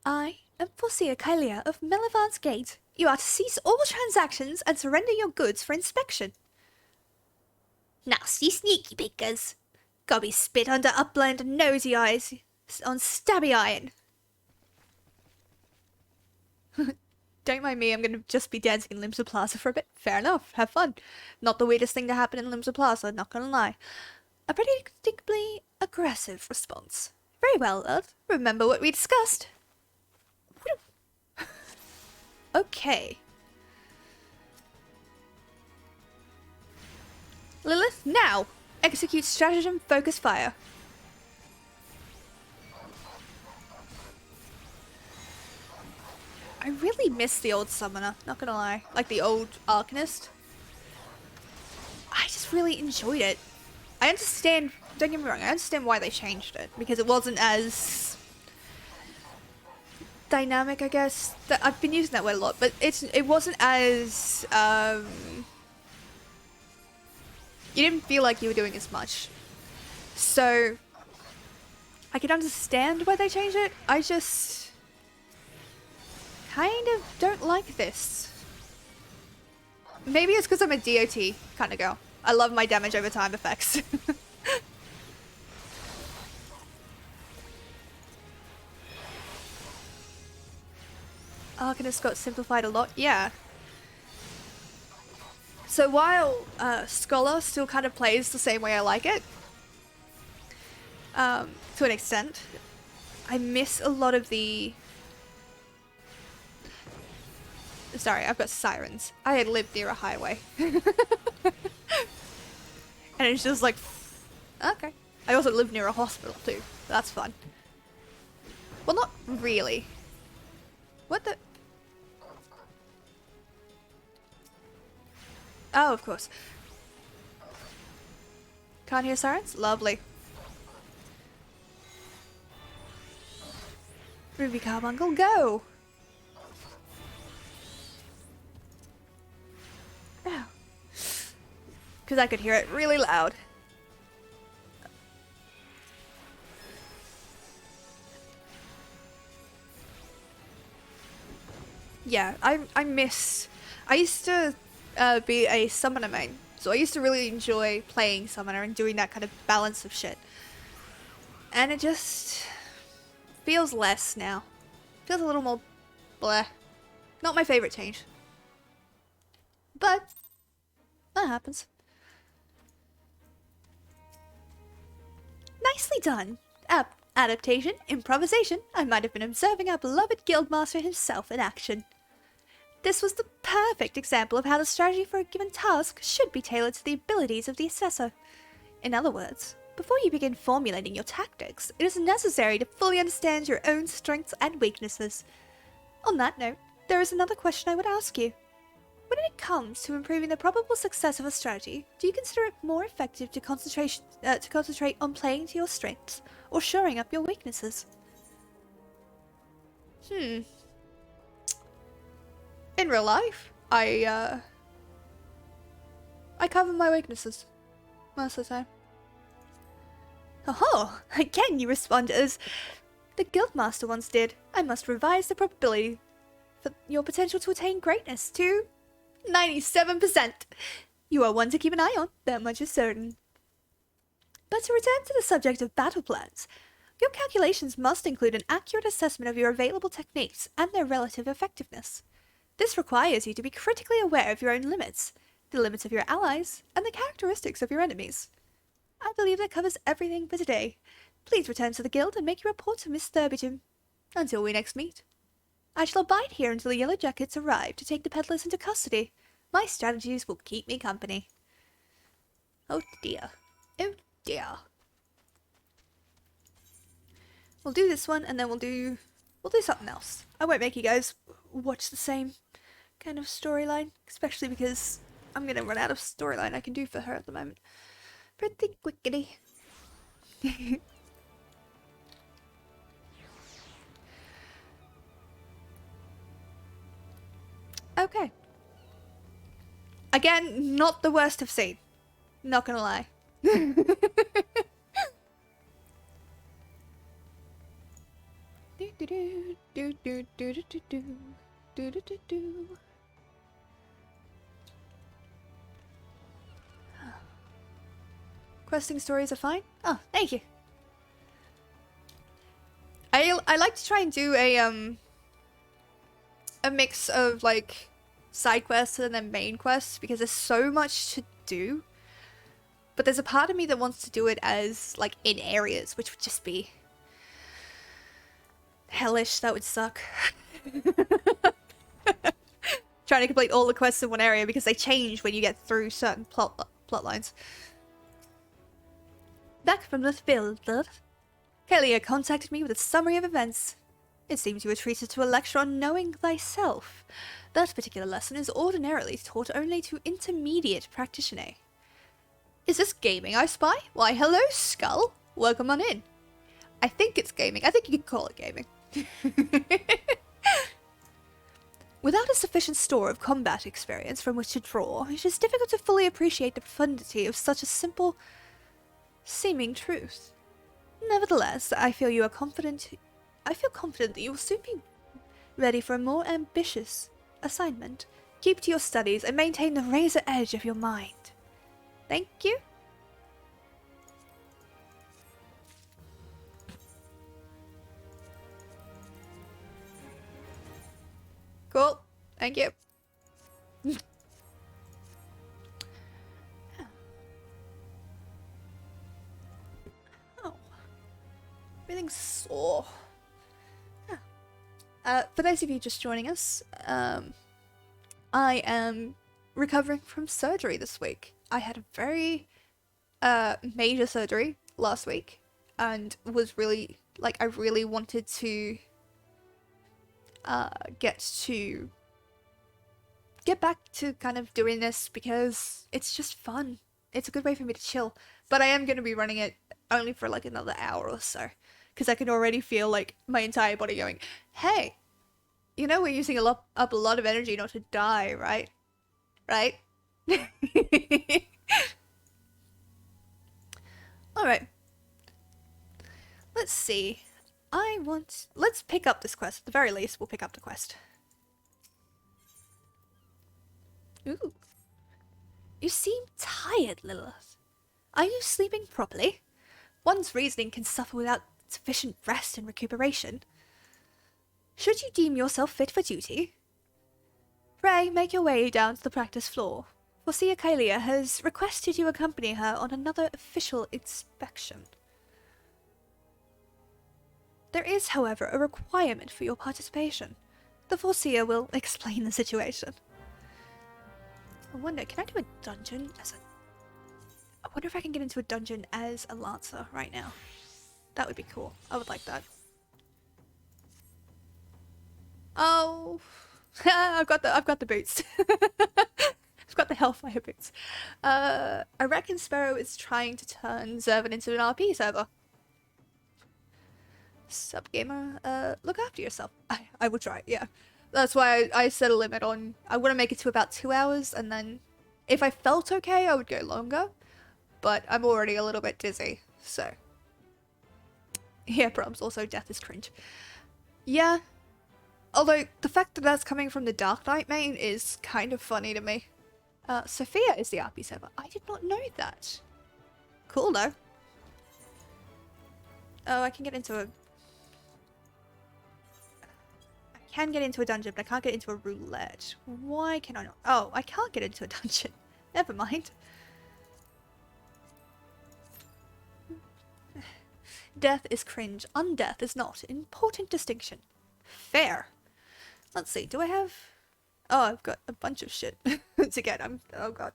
I am Fosia Kylia of Melivant's Gate. You are to cease all transactions and surrender your goods for inspection. Nasty sneaky pickers. Gotta be spit under upland and nosy eyes on stabby iron. Don't mind me, I'm gonna just be dancing in Limsa Plaza for a bit. Fair enough, have fun. Not the weirdest thing to happen in Limsa Plaza, not gonna lie. A predictably aggressive response. Very well, love. Remember what we discussed. Okay. Lilith, now! Execute stratagem focus fire. I really miss the old summoner, not gonna lie. Like the old Arcanist. I just really enjoyed it. I understand, don't get me wrong, I understand why they changed it. Because it wasn't as dynamic, I guess. I've been using that word a lot, but it wasn't as you didn't feel like you were doing as much. So I could understand why they changed it. I just kind of don't like this. Maybe it's because I'm a DOT kind of girl. I love my damage over time effects. Arcanist got simplified a lot, yeah. So while Scholar still kind of plays the same way I like it, to an extent, I miss a lot of the... Sorry, I've got sirens. I had lived near a highway. And it's just like, okay. I also live near a hospital too. That's fun. Well, not really. What the... Oh, of course. Can't hear sirens? Lovely. Ruby Carbuncle, go! Oh. Because I could hear it really loud. Yeah, I miss... I used to be a summoner main, so I used to really enjoy playing summoner and doing that kind of balance of shit. And it just feels less now. Feels a little more bleh. Not my favorite change. But that happens. Nicely done. Adaptation, improvisation. I might have been observing our beloved guildmaster himself in action. This was the perfect example of how the strategy for a given task should be tailored to the abilities of the assessor. In other words, before you begin formulating your tactics, it is necessary to fully understand your own strengths and weaknesses. On that note, there is another question I would ask you. When it comes to improving the probable success of a strategy, do you consider it more effective to concentrate on playing to your strengths or shoring up your weaknesses? In real life, I cover my weaknesses most of the time. Oh, again you respond as the Guildmaster once did. I must revise the probability for your potential to attain greatness to 97%. You are one to keep an eye on, that much is certain. But to return to the subject of battle plans, your calculations must include an accurate assessment of your available techniques and their relative effectiveness. This requires you to be critically aware of your own limits, the limits of your allies, and the characteristics of your enemies. I believe that covers everything for today. Please return to the guild and make your report to Miss Thurbidgen. Until we next meet. I shall abide here until the Yellow Jackets arrive to take the peddlers into custody. My strategies will keep me company. Oh dear. Oh dear. We'll do this one and then we'll do something else. I won't make you guys watch the same kind of storyline, especially because I'm gonna run out of storyline I can do for her at the moment. Pretty quickly. Okay. Again, not the worst I've seen. Not gonna lie. Questing stories are fine. Oh, thank you. I like to try and do a mix of like side quests and then main quests because there's so much to do. But there's a part of me that wants to do it as like in areas, which would just be hellish. That would suck. Trying to complete all the quests in one area because they change when you get through certain plot lines. Back from the field, Kalia contacted me with a summary of events. It seems you were treated to a lecture on knowing thyself. That particular lesson is ordinarily taught only to intermediate practitioners. Is this gaming I spy? Why, hello, Skull. Welcome on in. I think it's gaming. I think you could call it gaming. Without a sufficient store of combat experience from which to draw, it is difficult to fully appreciate the profundity of such a simple seeming truth. Nevertheless, I feel confident that you will soon be ready for a more ambitious assignment. Keep to your studies and maintain the razor edge of your mind. Thank you. Cool. Thank you. Oh. Everything's sore. For those of you just joining us, I am recovering from surgery this week. I had a very major surgery last week and was really, like, I really wanted to get back to kind of doing this because it's just fun. It's a good way for me to chill. But I am going to be running it only for like another hour or so because I can already feel like my entire body going, hey, you know we're using up a lot of energy not to die, right? Right? Alright. Let's see. Let's pick up this quest. At the very least, we'll pick up the quest. Ooh. You seem tired, Lilith. Are you sleeping properly? One's reasoning can suffer without sufficient rest and recuperation. Should you deem yourself fit for duty, pray make your way down to the practice floor, for Seer Kalia has requested you accompany her on another official inspection. There is, however, a requirement for your participation. The Foreseer will explain the situation. I wonder, can I do a dungeon as a... I wonder if I can get into a dungeon as a Lancer right now. That would be cool. I would like that. Oh, I've got the boots. I've got the Hellfire boots. I reckon Sparrow is trying to turn Zervan into an RP server. Sup, gamer? Look after yourself. I will try, yeah. That's why I set a limit on... I want to make it to about 2 hours, and then if I felt okay, I would go longer. But I'm already a little bit dizzy, so... Yeah, problems. Also, death is cringe. Yeah. Although, the fact that that's coming from the Dark Knight main is kind of funny to me. Sophia is the RP server. I did not know that. Cool, though. Oh, I can get into a... I can get into a dungeon, but I can't get into a roulette. Why can I not? Oh, I can't get into a dungeon. Never mind. Death is cringe. Undeath is not. Important distinction. Fair. Let's see. Do I have... Oh, I've got a bunch of shit to get. Oh god.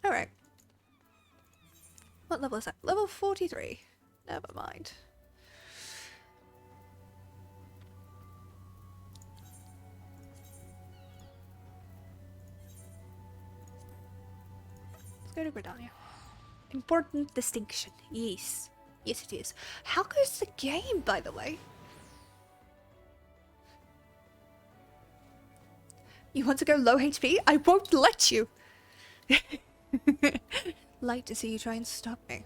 Alright. What level is that? Level 43. Never mind. Let's go to Gridania. Important distinction. Yes. Yes, it is. How goes the game, by the way? You want to go low HP? I won't let you! Like to see you try and stop me.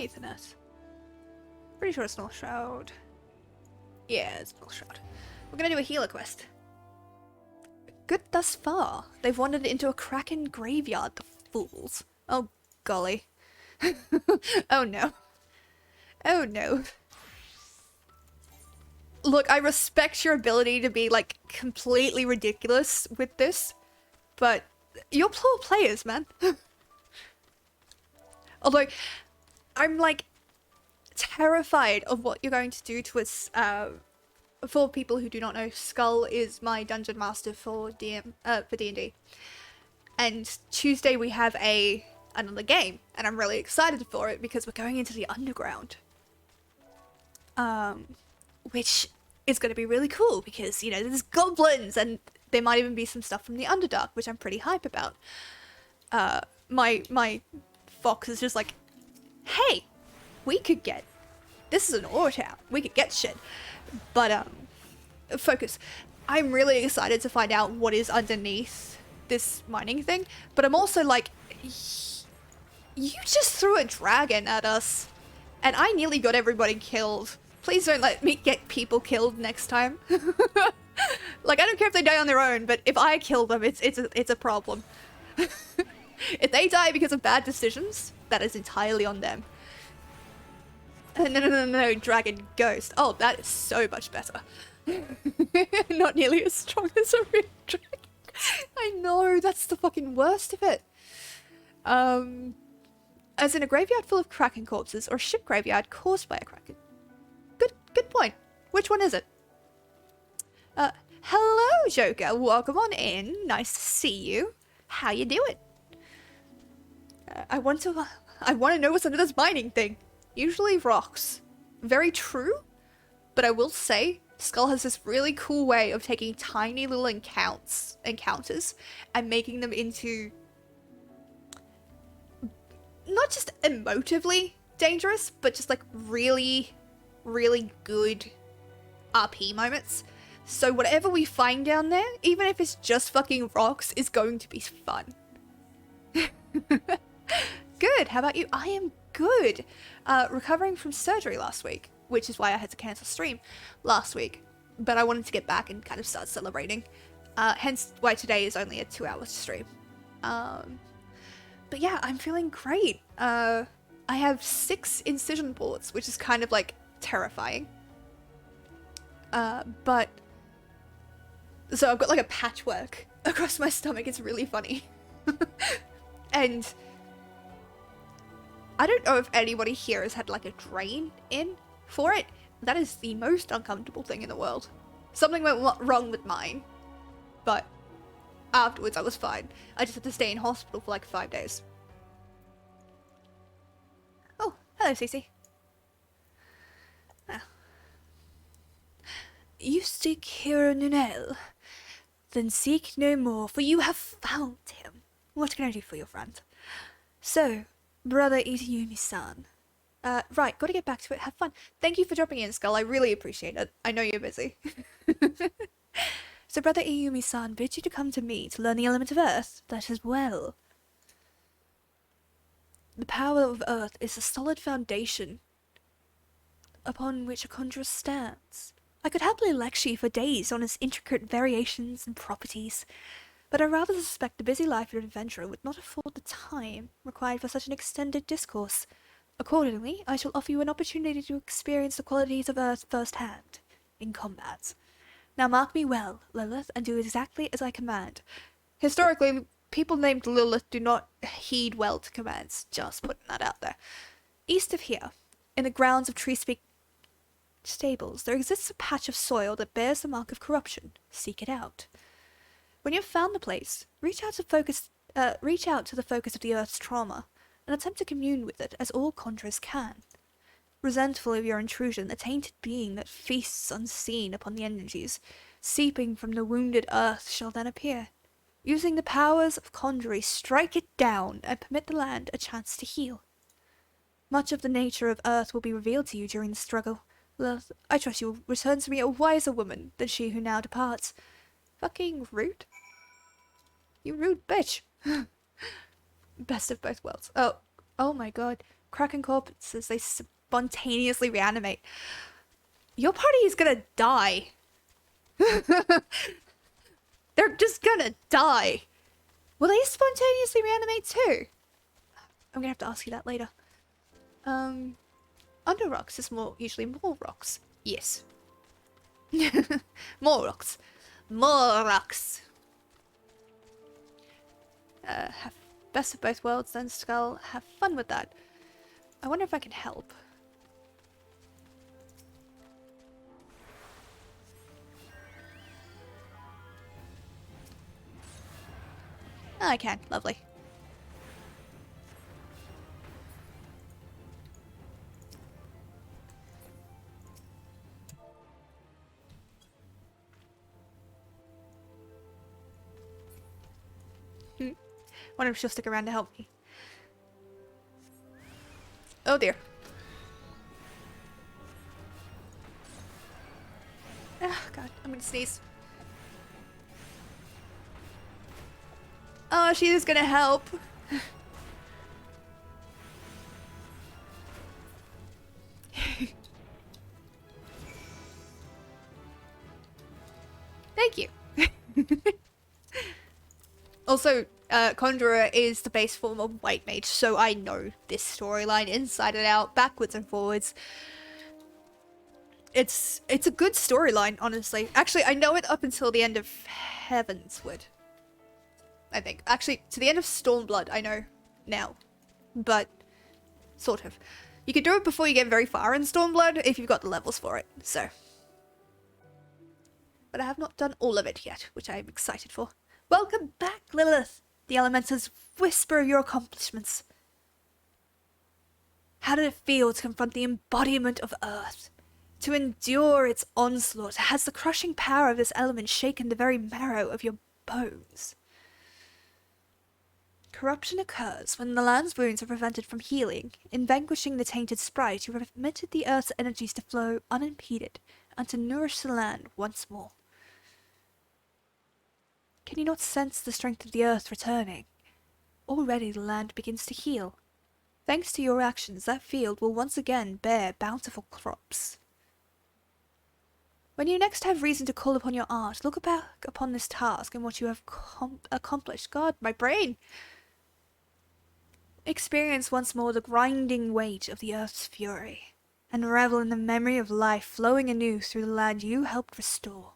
underneath in it? Pretty sure it's North Shroud. Yeah, it's North Shroud. We're gonna do a healer quest. Good thus far. They've wandered into a Kraken graveyard, the fools. Oh, golly. Oh no. Oh no. Look, I respect your ability to be, like, completely ridiculous with this, but you're poor players, man. Although, I'm, like, terrified of what you're going to do to us. For people who do not know, Skull is my dungeon master for D&D. And Tuesday we have another game, and I'm really excited for it because we're going into the underground. Which is going to be really cool because, you know, there's goblins and there might even be some stuff from the Underdark, which I'm pretty hype about. My fox is just like, hey, this is an ore town, we could get shit. But, focus. I'm really excited to find out what is underneath this mining thing, but I'm also like, you just threw a dragon at us, and I nearly got everybody killed. Please don't let me get people killed next time. Like, I don't care if they die on their own, but if I kill them, it's a problem. If they die because of bad decisions, that is entirely on them. No, dragon ghost. Oh, that is so much better. Not nearly as strong as a real dragon. I know, that's the fucking worst of it. As in a graveyard full of Kraken corpses, or a ship graveyard caused by a Kraken. Good point. Which one is it? Hello, Joker. Welcome on in. Nice to see you. How you doing? I want to know what's under this mining thing. Usually rocks. Very true, but I will say Skull has this really cool way of taking tiny little encounters and making them into not just emotively dangerous, but just like really, really good RP moments. So whatever we find down there, even if it's just fucking rocks, is going to be fun. Good, how about you? I am good. Recovering from surgery last week, which is why I had to cancel stream last week. But I wanted to get back and kind of start celebrating. Hence why today is only a 2-hour stream. But yeah, I'm feeling great. I have 6 incision boards, which is kind of like terrifying. But so I've got like a patchwork across my stomach. It's really funny. And I don't know if anybody here has had like a drain in for it. That is the most uncomfortable thing in the world. Something went wrong with mine, but afterwards I was fine. I just had to stay in hospital for like 5 days. Oh, hello, Cece. Ah. You seek Hero Nunel? Then seek no more, for you have found him. What can I do for your friend? So, brother Itayumi-san. Right, gotta get back to it. Have fun. Thank you for dropping in, Skull. I really appreciate it. I know you're busy. So, brother Itayumi-san bids you to come to me to learn the element of Earth. That is well. The power of Earth is a solid foundation upon which a conjurer stands. I could happily lecture you for days on its intricate variations and properties, but I rather suspect the busy life of an adventurer would not afford the time required for such an extended discourse. Accordingly, I shall offer you an opportunity to experience the qualities of Earth firsthand, in combat. Now mark me well, Lilith, and do exactly as I command. Historically, people named Lilith do not heed well to commands, just putting that out there. East of here, in the grounds of Treespeak Stables, there exists a patch of soil that bears the mark of corruption. Seek it out. When you have found the place, reach out to the focus of the Earth's trauma, and attempt to commune with it as all conjurers can. Resentful of your intrusion, the tainted being that feasts unseen upon the energies, seeping from the wounded Earth, shall then appear. Using the powers of conjury, strike it down, and permit the land a chance to heal. Much of the nature of Earth will be revealed to you during the struggle. Lilith, I trust you will return to me a wiser woman than she who now departs. Fucking rude. You rude bitch. Best of both worlds. Oh my god. Kraken corpses, they spontaneously reanimate. Your party is gonna die. They're just gonna die. Will they spontaneously reanimate too? I'm gonna have to ask you that later. Under rocks is usually more rocks. Yes. More rocks. More rocks. Have best of both worlds then, Skull. Have fun with that. I wonder if I can help. Oh, I can. Lovely. Wonder if she'll stick around to help me. Oh dear. Oh god, I'm gonna sneeze. Oh, she is gonna help. Thank you. Also, Conjurer is the base form of White Mage, so I know this storyline inside and out, backwards and forwards. It's a good storyline, honestly. Actually, I know it up until the end of Heavensward. I think. Actually, to the end of Stormblood, I know now. But, sort of. You can do it before you get very far in Stormblood, if you've got the levels for it, so. But I have not done all of it yet, which I am excited for. Welcome back, Lilith! The Elementals whisper your accomplishments. How did it feel to confront the embodiment of Earth? To endure its onslaught? Has the crushing power of this element shaken the very marrow of your bones? Corruption occurs when the land's wounds are prevented from healing. In vanquishing the tainted sprite, you have permitted the Earth's energies to flow unimpeded and to nourish the land once more. Can you not sense the strength of the Earth returning? Already the land begins to heal. Thanks to your actions, that field will once again bear bountiful crops. When you next have reason to call upon your art, look back upon this task and what you have accomplished. God, my brain! Experience once more the grinding weight of the Earth's fury, and revel in the memory of life flowing anew through the land you helped restore.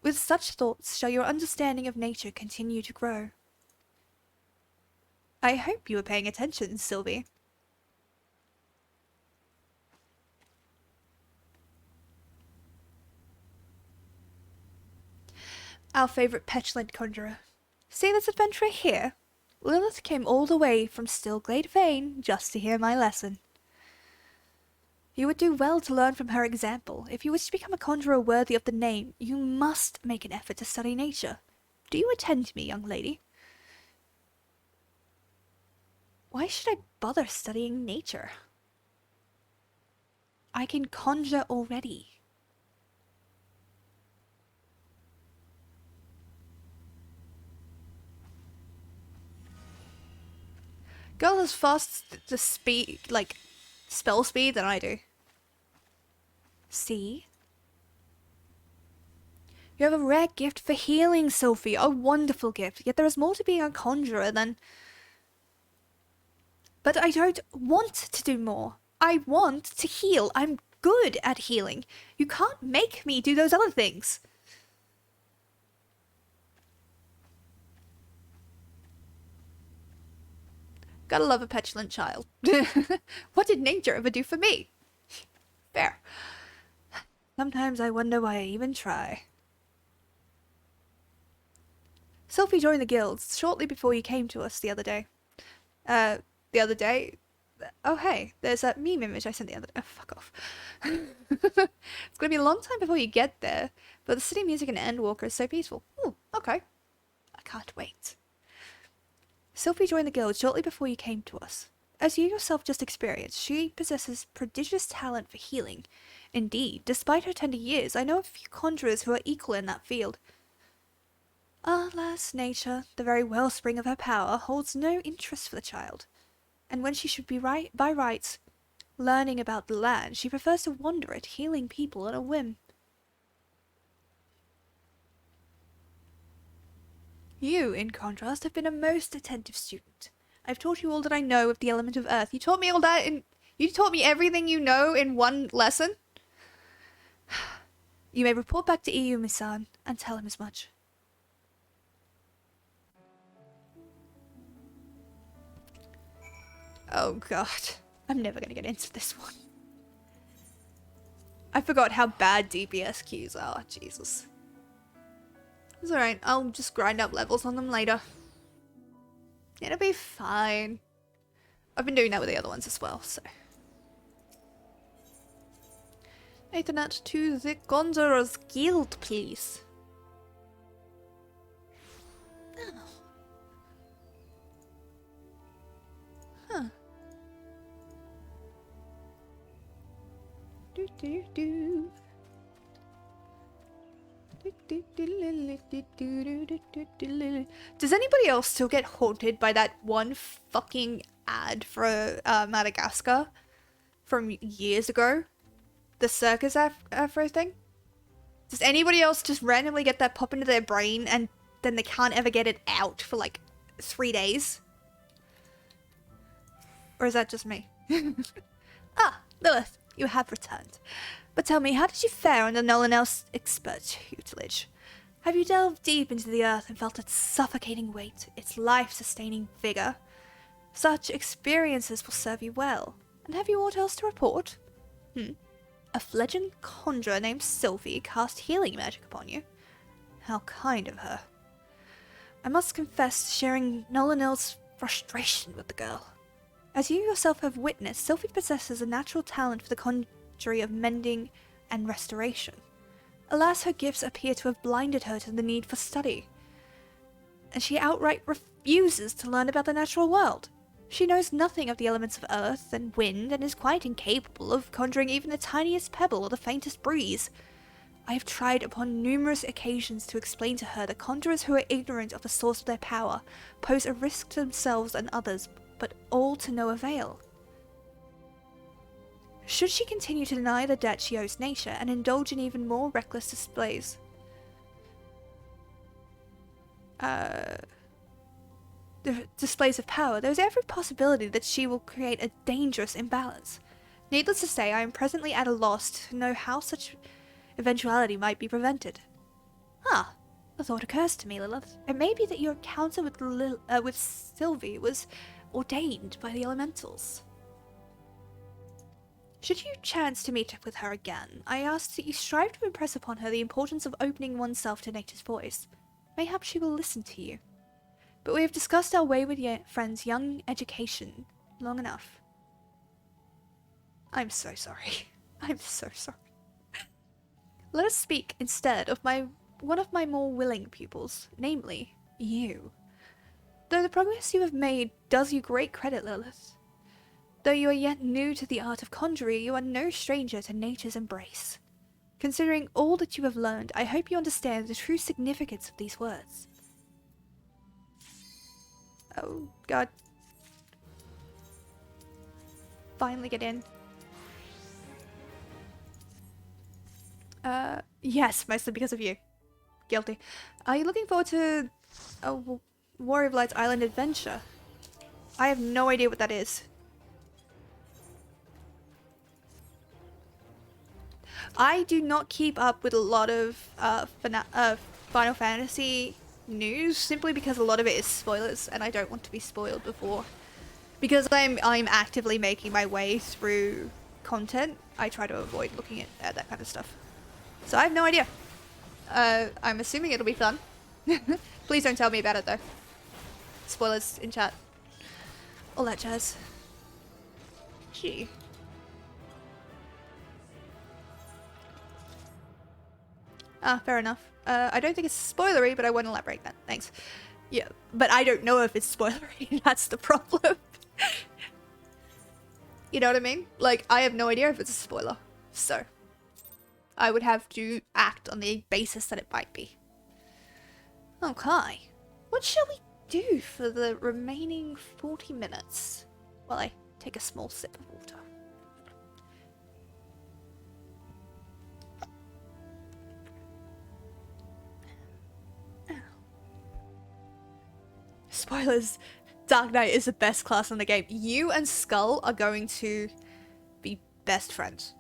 With such thoughts shall your understanding of nature continue to grow. I hope you were paying attention, Sylvie. Our favourite petulant conjurer. See this adventurer here? Lilith came all the way from Stillglade Vane just to hear my lesson. You would do well to learn from her example. If you wish to become a conjurer worthy of the name, you must make an effort to study nature. Do you attend me, young lady? Why should I bother studying nature? I can conjure already. Girl has fast the speed, like, spell speed than I do. See? You have a rare gift for healing, Sophie. A wonderful gift. Yet there is more to being a conjurer than... But I don't want to do more. I want to heal. I'm good at healing. You can't make me do those other things. Gotta love a petulant child. What did nature ever do for me? Fair. Sometimes I wonder why I even try. Sophie joined the guilds shortly before you came to us the other day. Oh hey, there's that meme image I sent the other day. Oh, fuck off. It's gonna be a long time before you get there, but the city music in Endwalker is so peaceful. Ooh, okay. I can't wait. Sophie joined the guild shortly before you came to us. As you yourself just experienced, she possesses prodigious talent for healing. Indeed, despite her tender years, I know a few conjurers who are equal in that field. Alas, nature, the very wellspring of her power, holds no interest for the child. And when she should be by rights learning about the land, she prefers to wander it, healing people on a whim. You, in contrast, have been a most attentive student. I've taught you all that I know of the element of earth. You taught me all that in... You taught me everything you know in one lesson? You may report back to Misan, and tell him as much. Oh god. I'm never gonna get into this one. I forgot how bad DPS queues are. Jesus. It's alright. I'll just grind up levels on them later. It'll be fine. I've been doing that with the other ones as well, so... Ethernet to the Conjurer's Guild, please. Oh. Huh. Do do do. Does anybody else still get haunted by that one fucking ad for Madagascar from years ago? The circus afro thing? Does anybody else just randomly get that pop into their brain and then they can't ever get it out for like 3 days? Or is that just me? Ah, Lilith, you have returned. But tell me, how did you fare under Nolan Elf's expert tutelage? Have you delved deep into the earth and felt its suffocating weight, its life-sustaining vigor? Such experiences will serve you well. And have you aught else to report? A fledgling conjurer named Sylvie cast healing magic upon you. How kind of her. I must confess to sharing Nolan Elf's frustration with the girl. As you yourself have witnessed, Sylvie possesses a natural talent for the conjuring of mending and restoration. Alas, her gifts appear to have blinded her to the need for study, and she outright refuses to learn about the natural world. She knows nothing of the elements of earth and wind, and is quite incapable of conjuring even the tiniest pebble or the faintest breeze. I have tried upon numerous occasions to explain to her that conjurers who are ignorant of the source of their power pose a risk to themselves and others, but all to no avail. Should she continue to deny the debt she owes nature and indulge in even more reckless displays? The displays of power, there is every possibility that she will create a dangerous imbalance. Needless to say, I am presently at a loss to know how such eventuality might be prevented. Ah, a thought occurs to me, Lilith. It may be that your encounter with Sylvie was ordained by the elementals. Should you chance to meet with her again, I ask that you strive to impress upon her the importance of opening oneself to nature's voice. Mayhap she will listen to you. But we have discussed our wayward friend's young education long enough. I'm so sorry. I'm so sorry. Let us speak instead of one of my more willing pupils, namely, you. Though the progress you have made does you great credit, Lilith. Though you are yet new to the art of conjuring, you are no stranger to nature's embrace. Considering all that you have learned, I hope you understand the true significance of these words. Oh, God. Finally get in. Yes, mostly because of you. Guilty. Are you looking forward to a Warrior of Light's Island adventure? I have no idea what that is. I do not keep up with a lot of Final Fantasy news simply because a lot of it is spoilers and I don't want to be spoiled before. Because I'm actively making my way through content, I try to avoid looking at that kind of stuff. So I have no idea. I'm assuming it'll be fun. Please don't tell me about it though. Spoilers in chat. All that jazz. Gee. Ah, fair enough. I don't think it's spoilery, but I won't elaborate that. Thanks. Yeah, but I don't know if it's spoilery. That's the problem. You know what I mean? Like, I have no idea if it's a spoiler. So, I would have to act on the basis that it might be. Okay. What shall we do for the remaining 40 minutes? while I take a small sip of water. Spoilers, Dark Knight is the best class in the game. You and Skull are going to be best friends.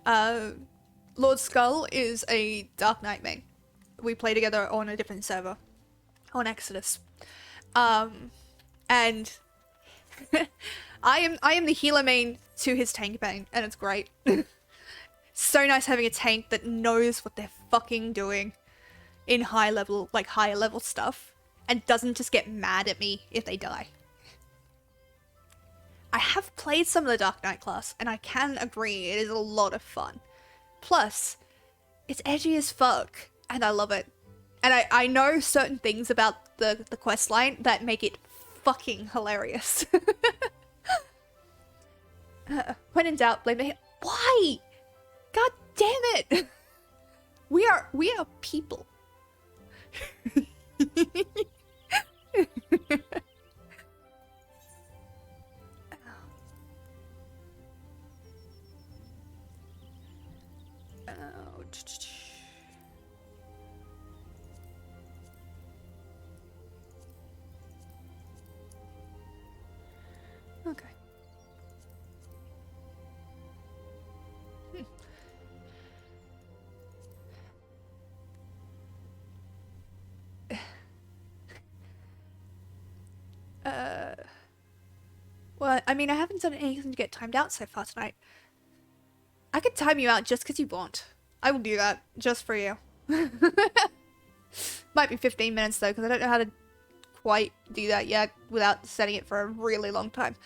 Lord Skull is a Dark Knight main. We play together on a different server, on Exodus. And I am the healer main to his tank main, and it's great. So nice having a tank that knows what they're fucking doing in higher level stuff, and doesn't just get mad at me if they die. I have played some of the Dark Knight class, and I can agree it is a lot of fun. Plus, it's edgy as fuck, and I love it. And I know certain things about the quest line that make it fucking hilarious. When in doubt, blame the... Why? God damn it! We are people. Okay. Well, I mean, I haven't done anything to get timed out so far tonight. I could time you out just because you want. I will do that just for you. Might be 15 minutes though, because I don't know how to quite do that yet without setting it for a really long time.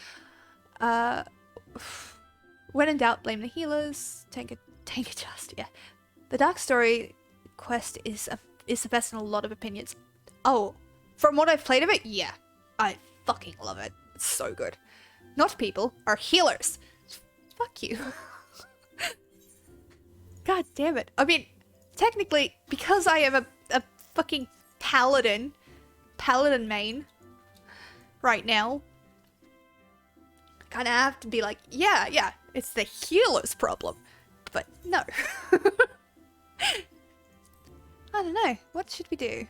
When in doubt, blame the healers. Tank adjust, yeah. The Dark Story quest is the best in a lot of opinions. Oh, from what I've played of it, yeah. I fucking love it. It's so good. Not people, are healers. Fuck you. God damn it. I mean, technically, because I am a fucking paladin main right now, kind of have to be like, yeah, it's the healer's problem. But no. I don't know. What should we do?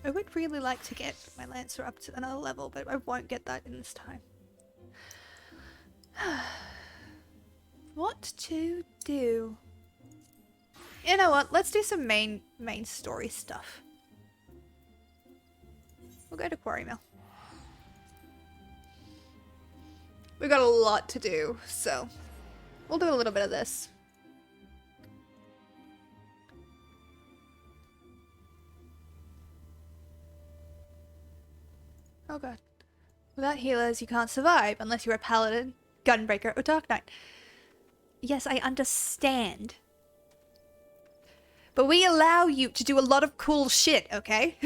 I would really like to get my Lancer up to another level, but I won't get that in this time. What to do? You know what? Let's do some main story stuff. We'll go to Quarry Mill. We've got a lot to do, so we'll do a little bit of this. Oh god. Without healers, you can't survive unless you're a paladin, gunbreaker, or dark knight. Yes, I understand. But we allow you to do a lot of cool shit, okay?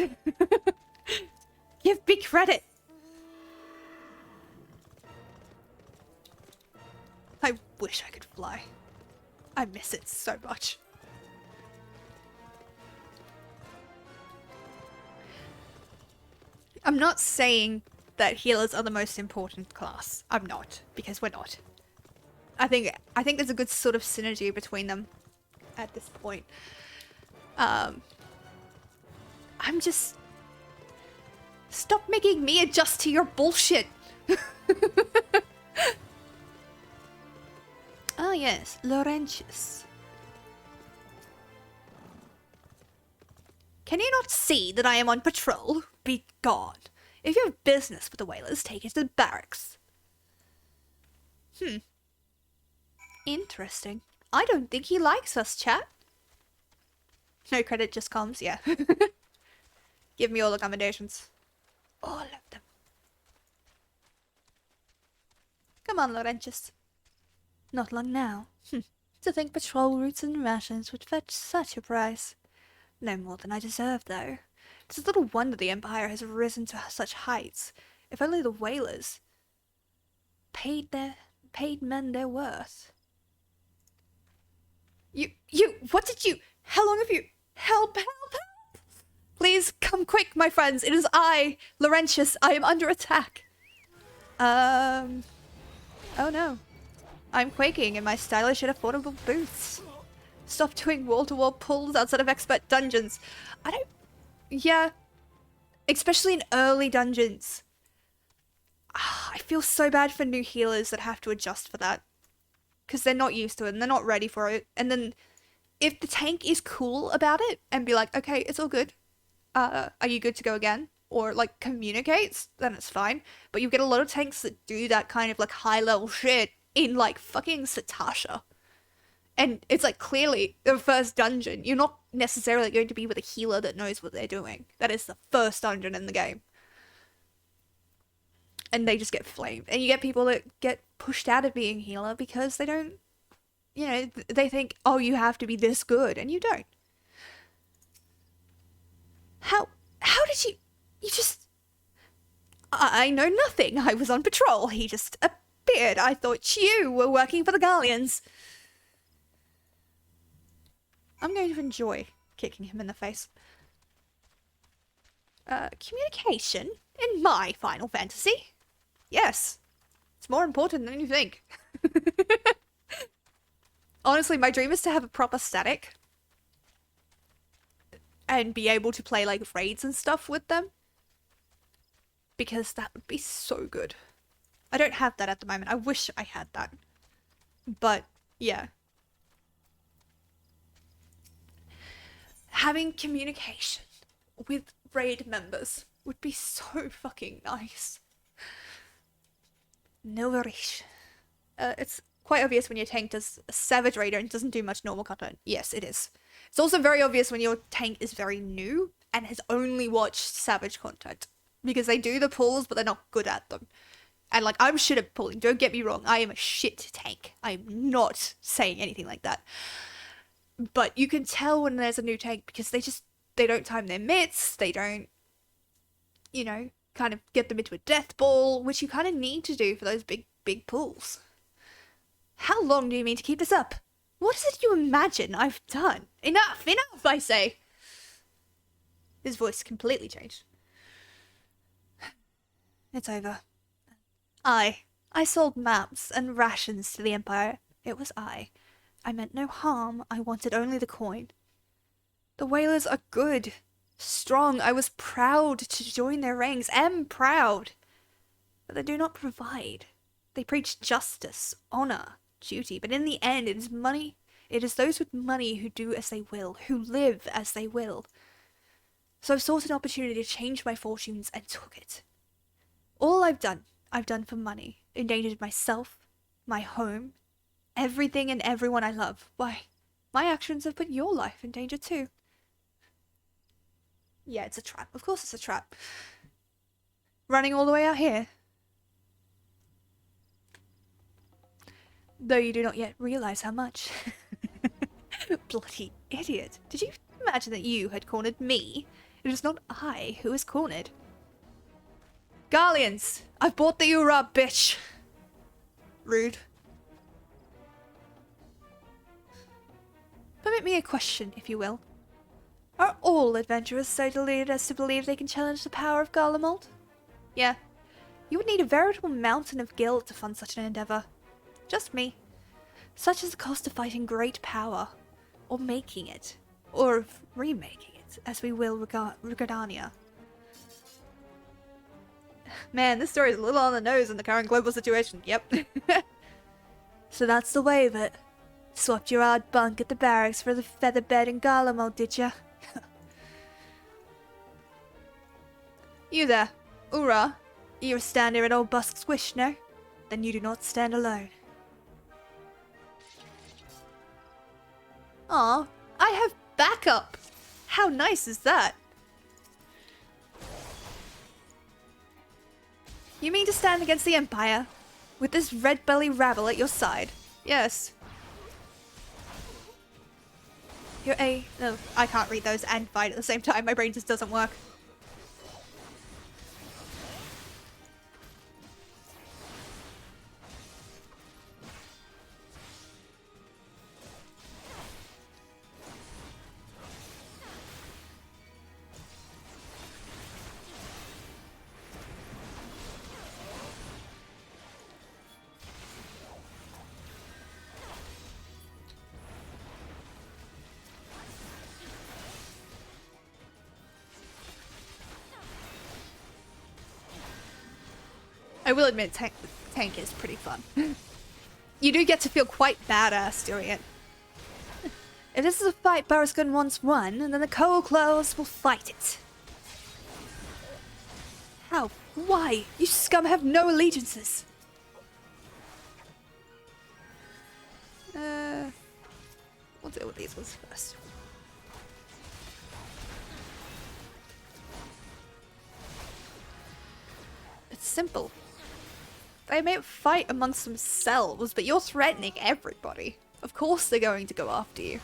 Give me credit. I wish I could fly. I miss it so much. I'm not saying that healers are the most important class. I'm not, because we're not. I think there's a good sort of synergy between them at this point. I'm just... Stop making me adjust to your bullshit! Ah yes, Laurentius. Can you not see that I am on patrol? Be gone. If you have business with the whalers, take it to the barracks. Interesting. I don't think he likes us, chat. No credit, just comms, yeah. Give me all accommodations. All of them. Come on, Laurentius. Not long now. To think patrol routes and rations would fetch such a price. No more than I deserve, though. It's a little wonder the Empire has risen to such heights. If only the whalers paid men their worth. You, what did you, how long have you, help! Please come quick, my friends. It is I, Laurentius. I am under attack. Oh no. I'm quaking in my stylish and affordable boots. Stop doing wall-to-wall pulls outside of expert dungeons. I don't... Yeah. Especially in early dungeons. I feel so bad for new healers that have to adjust for that. Because they're not used to it and they're not ready for it. And then if the tank is cool about it and be like, okay, it's all good. Are you good to go again? Or like communicates, then it's fine. But you get a lot of tanks that do that kind of like high level shit in like fucking Satasha. And it's like clearly the first dungeon. You're not necessarily going to be with a healer that knows what they're doing. That is the first dungeon in the game. And they just get flamed. And you get people that get pushed out of being healer because they don't, you know, they think, oh, you have to be this good. And you don't. How did you just... I know nothing. I was on patrol. He just appeared. I thought you were working for the Galleons. I'm going to enjoy kicking him in the face. Communication in my Final Fantasy? Yes. It's more important than you think. Honestly, my dream is to have a proper static. And be able to play, like, raids and stuff with them. Because that would be so good. I don't have that at the moment. I wish I had that. But, yeah. Having communication with raid members would be so fucking nice. Nourish. It's quite obvious when your tank does a Savage Raider and doesn't do much normal content. Yes, it is. It's also very obvious when your tank is very new and has only watched Savage content. Because they do the pulls, but they're not good at them. And, like, I'm shit at pulling. Don't get me wrong. I am a shit tank. I'm not saying anything like that. But you can tell when there's a new tank because they don't time their mitts. They don't, you know, kind of get them into a death ball, which you kind of need to do for those big pulls. How long do you mean to keep this up? What is it you imagine I've done? Enough, I say. His voice completely changed. It's over. I sold maps and rations to the Empire. It was I. I meant no harm. I wanted only the coin. The Whalers are good, strong. I was proud to join their ranks. Am proud. But they do not provide. They preach justice, honor, duty. But in the end, it is money. It is those with money who do as they will, who live as they will. So I've sought an opportunity to change my fortunes and took it. All I've done for money. Endangered myself, my home, everything and everyone I love. Why, my actions have put your life in danger too. Yeah, it's a trap. Of course it's a trap. Running all the way out here. Though you do not yet realize how much. Bloody idiot. Did you imagine that you had cornered me? It is not I who is cornered. Galleons! I've bought the Ura, bitch! Rude. Permit me a question, if you will. Are all adventurers so deluded as to believe they can challenge the power of Garlemald? Yeah. You would need a veritable mountain of guilt to fund such an endeavor. Just me. Such is the cost of fighting great power. Or making it. Or of remaking it, as we will Regardania. Man, this story is a little on the nose in the current global situation. Yep. So that's the way of it. Swapped your odd bunk at the barracks for the feather bed in Garlemald, did ya? You there, Ura. You're a stander at old Busk's wish, no? Then you do not stand alone. Aw, I have backup! How nice is that? You mean to stand against the Empire? With this red belly rabble at your side? Yes. You're a... No, I can't read those and fight at the same time. My brain just doesn't work. I will admit, tank is pretty fun. You do get to feel quite badass doing it. If this is a fight Barasgun once won, then the Coal Claws will fight it. How? Why? You scum have no allegiances. We'll deal with these ones first. It's simple. They may fight amongst themselves, but you're threatening everybody. Of course they're going to go after you.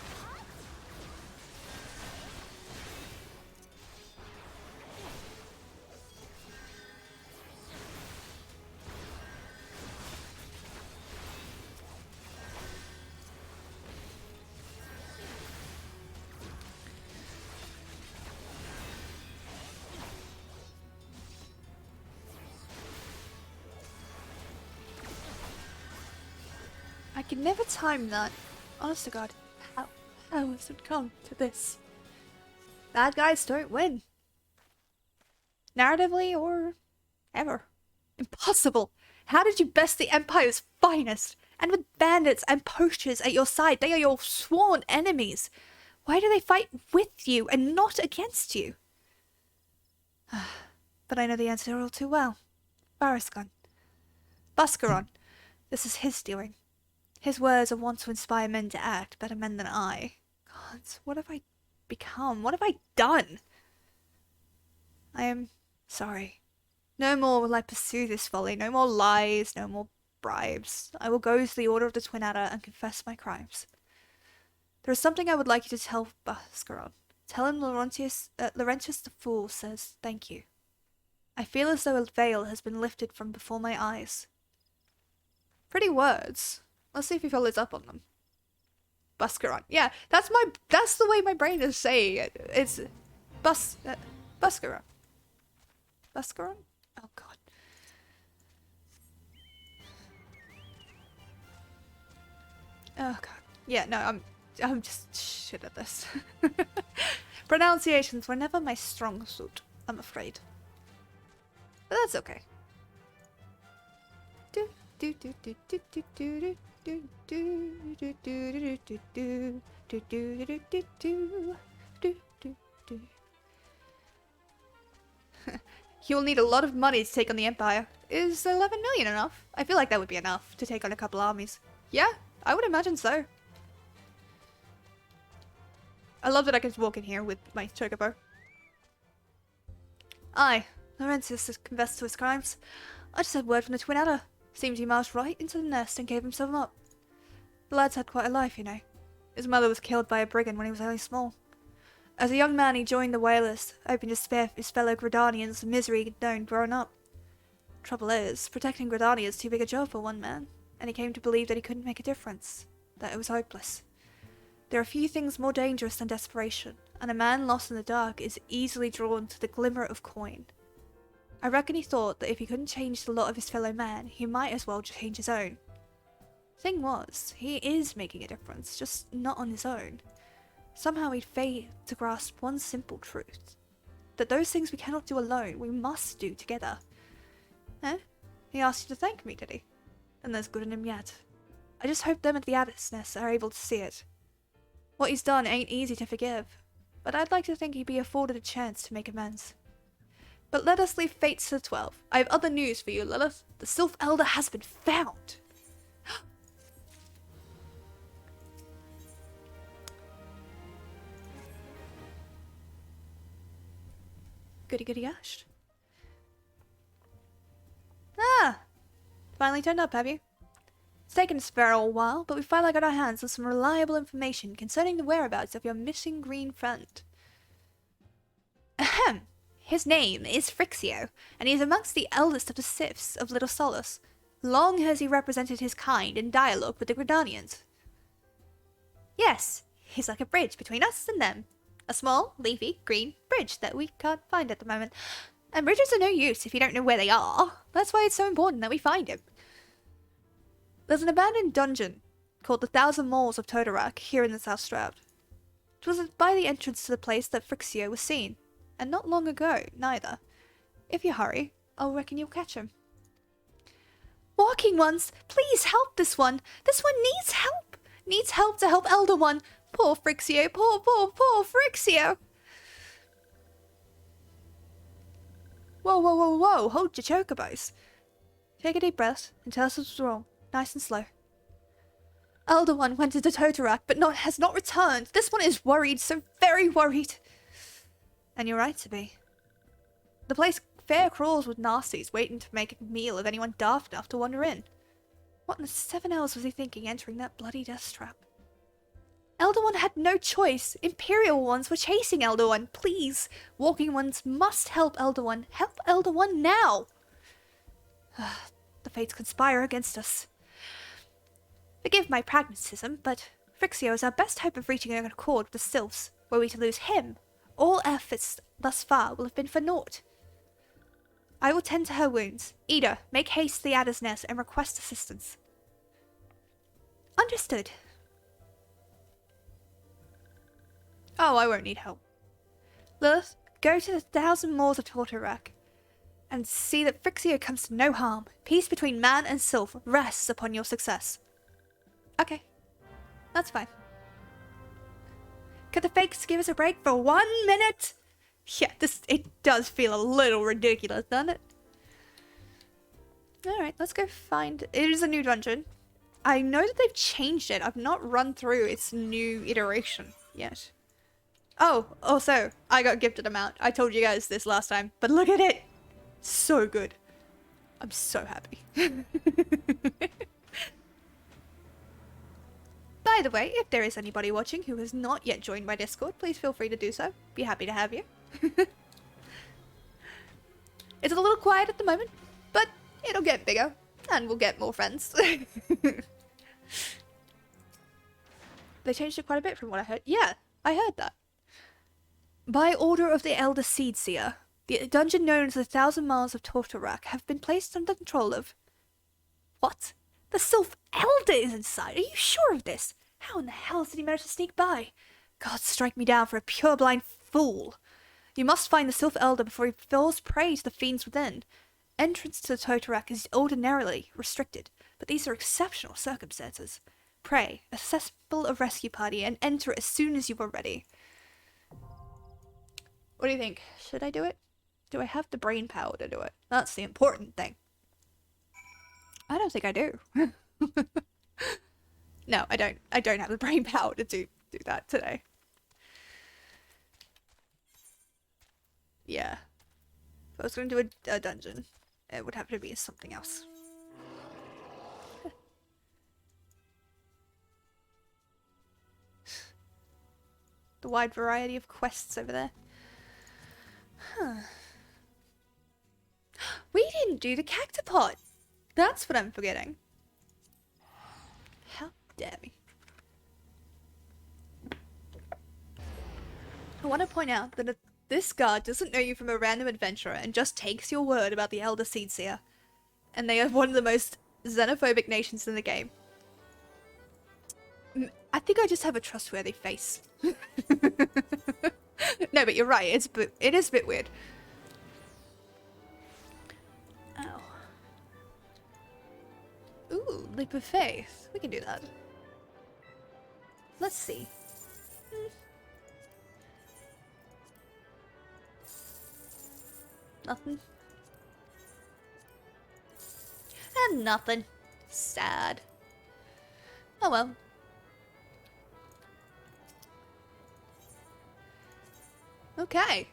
I can never time that. Honest to God, how has it come to this? Bad guys don't win. Narratively or ever. Impossible. How did you best the Empire's finest? And with bandits and poachers at your side, they are your sworn enemies. Why do they fight with you and not against you? But I know the answer all too well. Barasgun. Buscaron. This is his doing. His words are wont to inspire men to act, better men than I. Gods, what have I become? What have I done? I am sorry. No more will I pursue this folly. No more lies, no more bribes. I will go to the Order of the Twin Adder and confess my crimes. There is something I would like you to tell Buscaron. Tell him Laurentius the Fool says thank you. I feel as though a veil has been lifted from before my eyes. Pretty words. Let's see if he follows up on them. Buscaron. Yeah, that's the way my brain is saying it. It's Buscaron. Buscaron? Oh god. Oh god. Yeah, no, I'm just shit at this. Pronunciations were never my strong suit, I'm afraid. But that's okay. Do do do do do do do do do do do do do do do do do do do. You'll need a lot of money to take on the Empire. Is 11 million enough? I feel like that would be enough to take on a couple armies. Yeah, I would imagine so. I love that I can just walk in here with my chocobo. Aye, Laurentius has confessed to his crimes. I just had word from the Twin Adder. Seems he marched right into the nest and gave himself up. The lad's had quite a life, you know. His mother was killed by a brigand when he was only small. As a young man, he joined the Whalers, hoping to spare his fellow Gridanians the misery he'd known growing up. Trouble is, protecting Gridania is too big a job for one man, and he came to believe that he couldn't make a difference, that it was hopeless. There are few things more dangerous than desperation, and a man lost in the dark is easily drawn to the glimmer of coin. I reckon he thought that if he couldn't change the lot of his fellow man, he might as well change his own. Thing was, he is making a difference, just not on his own. Somehow he'd failed to grasp one simple truth. That those things we cannot do alone, we must do together. Eh? He asked you to thank me, did he? Then there's good in him yet. I just hope them at the Addis Nest are able to see it. What he's done ain't easy to forgive, but I'd like to think he'd be afforded a chance to make amends. But let us leave fates to the 12. I have other news for you, Lilith. The Sylph Elder has been found. Goody goody gosh. Ah! Finally turned up, have you? It's taken us a fair old while, but we finally got our hands on some reliable information concerning the whereabouts of your missing green friend. Ahem! His name is Phrixio, and he is amongst the eldest of the Sifs of Little Solace. Long has he represented his kind in dialogue with the Gridanians. Yes, he's like a bridge between us and them. A small, leafy, green bridge that we can't find at the moment. And bridges are no use if you don't know where they are. That's why it's so important that we find him. There's an abandoned dungeon called the Thousand Moles of Totorak here in the South Stroud. It was by the entrance to the place that Phrixio was seen, and not long ago, neither. If you hurry, I'll reckon you'll catch him. Walking ones, please help this one. This one needs help. Needs help to help Elder One. Poor Frixio. Poor Frixio. Whoa. Hold your chocobos. Take a deep breath and tell us what's wrong. Nice and slow. Elder One went into Totorak, but has not returned. This one is worried, so very worried. And you're right to be. The place fair crawls with nasties waiting to make a meal of anyone daft enough to wander in. What in the 7 hours was he thinking entering that bloody death trap? Elder One had no choice. Imperial ones were chasing Elder One. Please, walking ones must help Elder One. Help Elder One now! The fates conspire against us. Forgive my pragmatism, but Frixio is our best hope of reaching an accord with the Sylphs. Were we to lose him, all efforts thus far will have been for naught. I will tend to her wounds. Ida, make haste to the Adder's Nest and request assistance. Understood. Oh, I won't need help. Lilith, go to the 1,000 Moors of Tortorak and see that Frixio comes to no harm. Peace between man and sylph rests upon your success. Okay. That's fine. Could the fakes give us a break for 1 minute? Yeah, it does feel a little ridiculous, doesn't it? Alright, let's go find... It is a new dungeon. I know that they've changed it. I've not run through its new iteration yet. Oh, also, I got gifted a mount. I told you guys this last time, but look at it! So good. I'm so happy. By the way, if there is anybody watching who has not yet joined my Discord, please feel free to do so. Be happy to have you. It's a little quiet at the moment, but it'll get bigger, and we'll get more friends. They changed it quite a bit from what I heard. Yeah, I heard that. By order of the Elder Seedseer, the dungeon known as the 1,000 Miles of Tortorak have been placed under control of... What? The Sylph Elder is inside. Are you sure of this? How in the hell did he manage to sneak by? God strike me down for a purblind fool. You must find the Sylph Elder before he falls prey to the fiends within. Entrance to the Tortorak is ordinarily restricted, but these are exceptional circumstances. Pray, assemble a rescue party and enter as soon as you are ready. What do you think? Should I do it? Do I have the brain power to do it? That's the important thing. I don't think I do. No, I don't. I don't have the brain power to do that today. Yeah. If I was going to do a dungeon, it would have to be something else. The wide variety of quests over there. Huh. We didn't do the cactopod! That's what I'm forgetting. How dare me. I want to point out that if this guard doesn't know you from a random adventurer and just takes your word about the Elder Seedseer, and they are one of the most xenophobic nations in the game. I think I just have a trustworthy face. No, but you're right. It is a bit weird. Ow. Ooh, leap of faith. We can do that. Let's see. Nothing. And nothing. Sad. Oh well. Okay.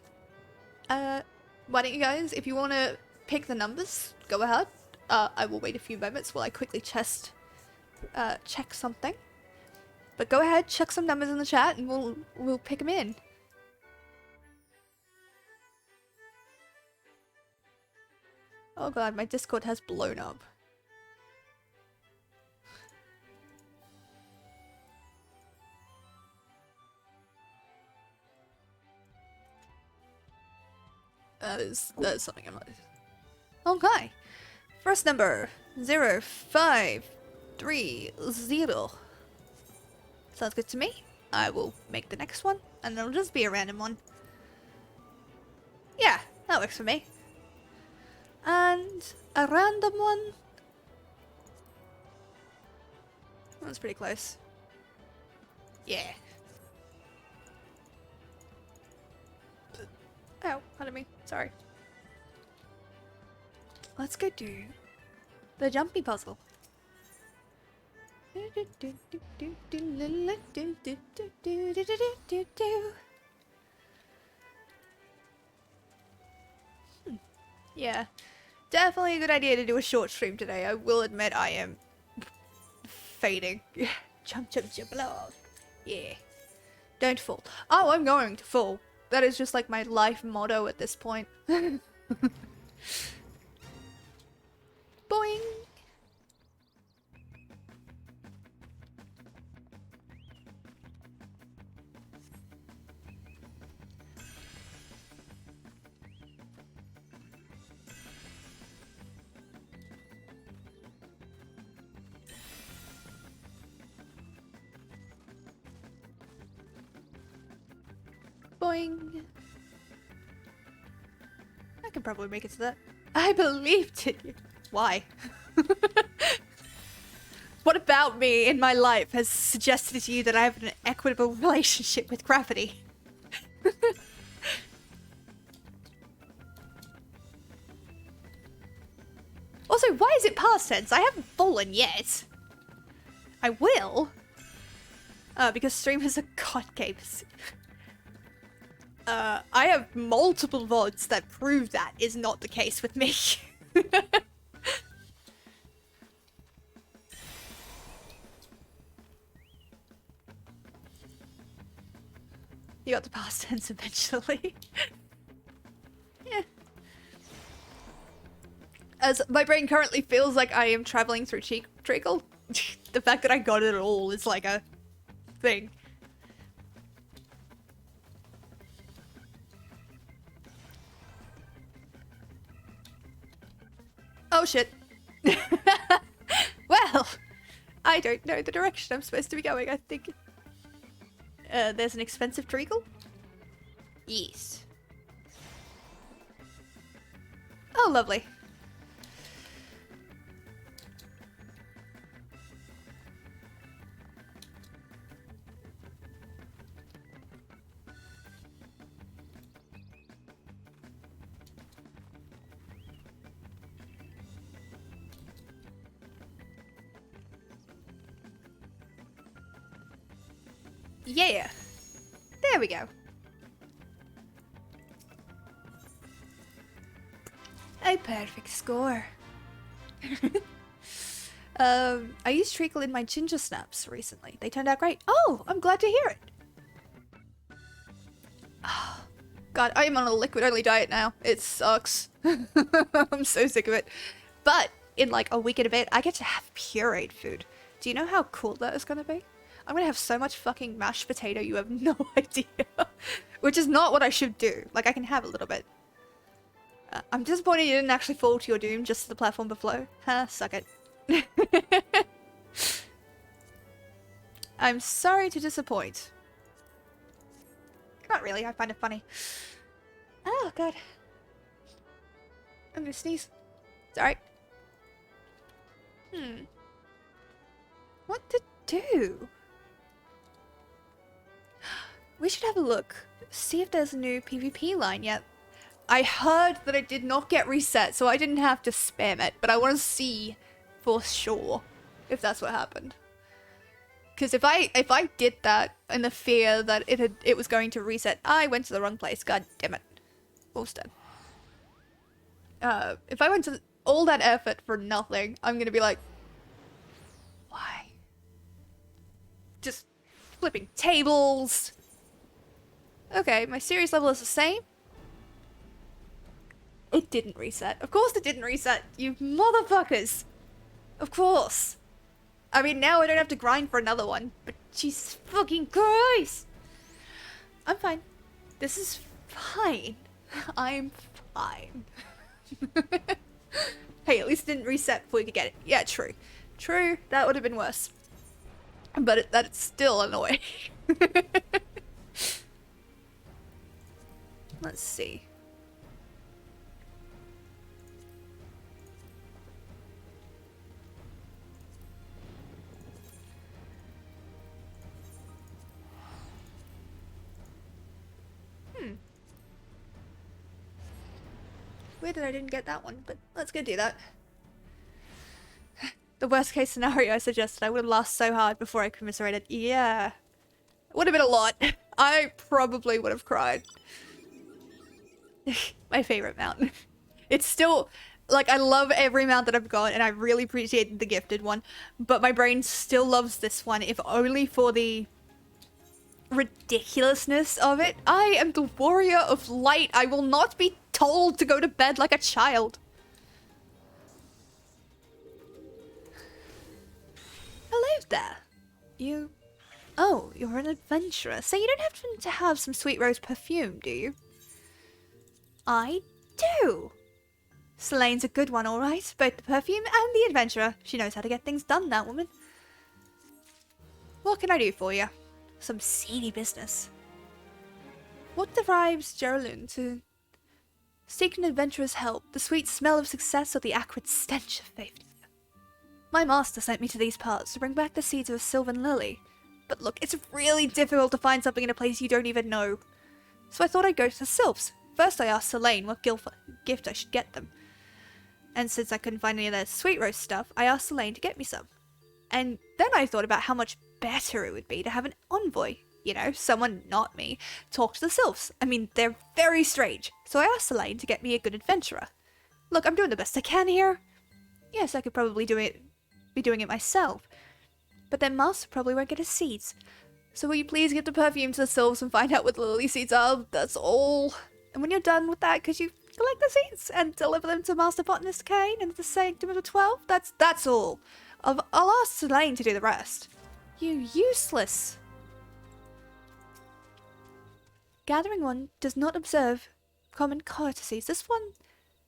Why don't you guys, if you want to pick the numbers, go ahead. I will wait a few moments while I quickly check something. But go ahead, chuck some numbers in the chat, and we'll pick them in. Oh god, my Discord has blown up. That is something I'm not... Okay. First number, 0530. Sounds good to me. I will make the next one, and it'll just be a random one. Yeah, that works for me. And a random one That was pretty close. Yeah. Oh, pardon me. Sorry. Let's go do the jumpy puzzle. Yeah, definitely a good idea to do a short stream today. I will admit I am fading. Jump, jump, jump, blah. Yeah. Don't fall. Oh, I'm going to fall. That is just like my life motto at this point. Boing! Boing! I can probably make it to that. I believed in you. Why? What about me in my life has suggested to you that I have an equitable relationship with gravity? Also, why is it past tense? I haven't fallen yet. I will. Because streamers are god games. I have multiple VODs that prove that is not the case with me. You got the past tense eventually. Yeah. As my brain currently feels like I am traveling through cheek treacle, the fact that I got it at all is like a thing. Oh shit. Well, I don't know the direction I'm supposed to be going, I think. There's an expensive treacle? Yes. Oh, lovely. Yeah. There we go. A perfect score. I used treacle in my ginger snaps recently. They turned out great. Oh, I'm glad to hear it. Oh, God, I am on a liquid-only diet now. It sucks. I'm so sick of it. But in like a week and a bit, I get to have pureed food. Do you know how cool that is going to be? I'm gonna have so much fucking mashed potato, you have no idea. Which is not what I should do. Like, I can have a little bit. I'm disappointed you didn't actually fall to your doom just to the platform below. Huh, suck it. I'm sorry to disappoint. Not really, I find it funny. Oh, God. I'm gonna sneeze. Sorry. What to do? We should have a look. See if there's a new PvP line yet. I heard that it did not get reset, so I didn't have to spam it, but I want to see for sure if that's what happened. Because if I did that in the fear that it was going to reset, I went to the wrong place. God damn it. All's dead. If I went to all that effort for nothing, I'm gonna be like, why? Just flipping tables. Okay, my serious level is the same. It didn't reset. Of course it didn't reset, you motherfuckers. Of course. I mean, now I don't have to grind for another one, but Jesus fucking Christ. I'm fine. This is fine. I'm fine. Hey, at least it didn't reset before you could get it. Yeah, true. True, that would have been worse. But that's still annoying. Let's see. Weird that I didn't get that one, but let's go do that. The worst case scenario I suggested, I would have laughed so hard before I commiserated. Yeah. It would have been a lot. I probably would have cried. My favorite mount. It's still, like, I love every mount that I've got, and I really appreciate the gifted one, but my brain still loves this one, if only for the ridiculousness of it. I am the warrior of light. I will not be told to go to bed like a child. Hello there. You... Oh, you're an adventurer. So you don't happen to have some sweet rose perfume, do you? I do. Selene's a good one, alright. Both the perfume and the adventurer. She knows how to get things done, that woman. What can I do for you? Some seedy business. What drives Geraldine to seek an adventurer's help? The sweet smell of success or the acrid stench of failure? My master sent me to these parts to bring back the seeds of a sylvan lily. But look, it's really difficult to find something in a place you don't even know. So I thought I'd go to the sylphs. First I asked Selene what gift I should get them. And since I couldn't find any of their sweet rose stuff, I asked Selene to get me some. And then I thought about how much better it would be to have an envoy. You know, someone, not me, talk to the sylphs. I mean, they're very strange. So I asked Selene to get me a good adventurer. Look, I'm doing the best I can here. Yes, I could probably be doing it myself. But then Master probably won't get his seeds. So will you please give the perfume to the sylphs and find out what the lily seeds are? That's all. And when you're done with that, could you collect the seeds and deliver them to Master Botanist Kane and the Sanctum of the 12? That's all. I'll ask Selene to do the rest. You useless. Gathering one does not observe common courtesies. This one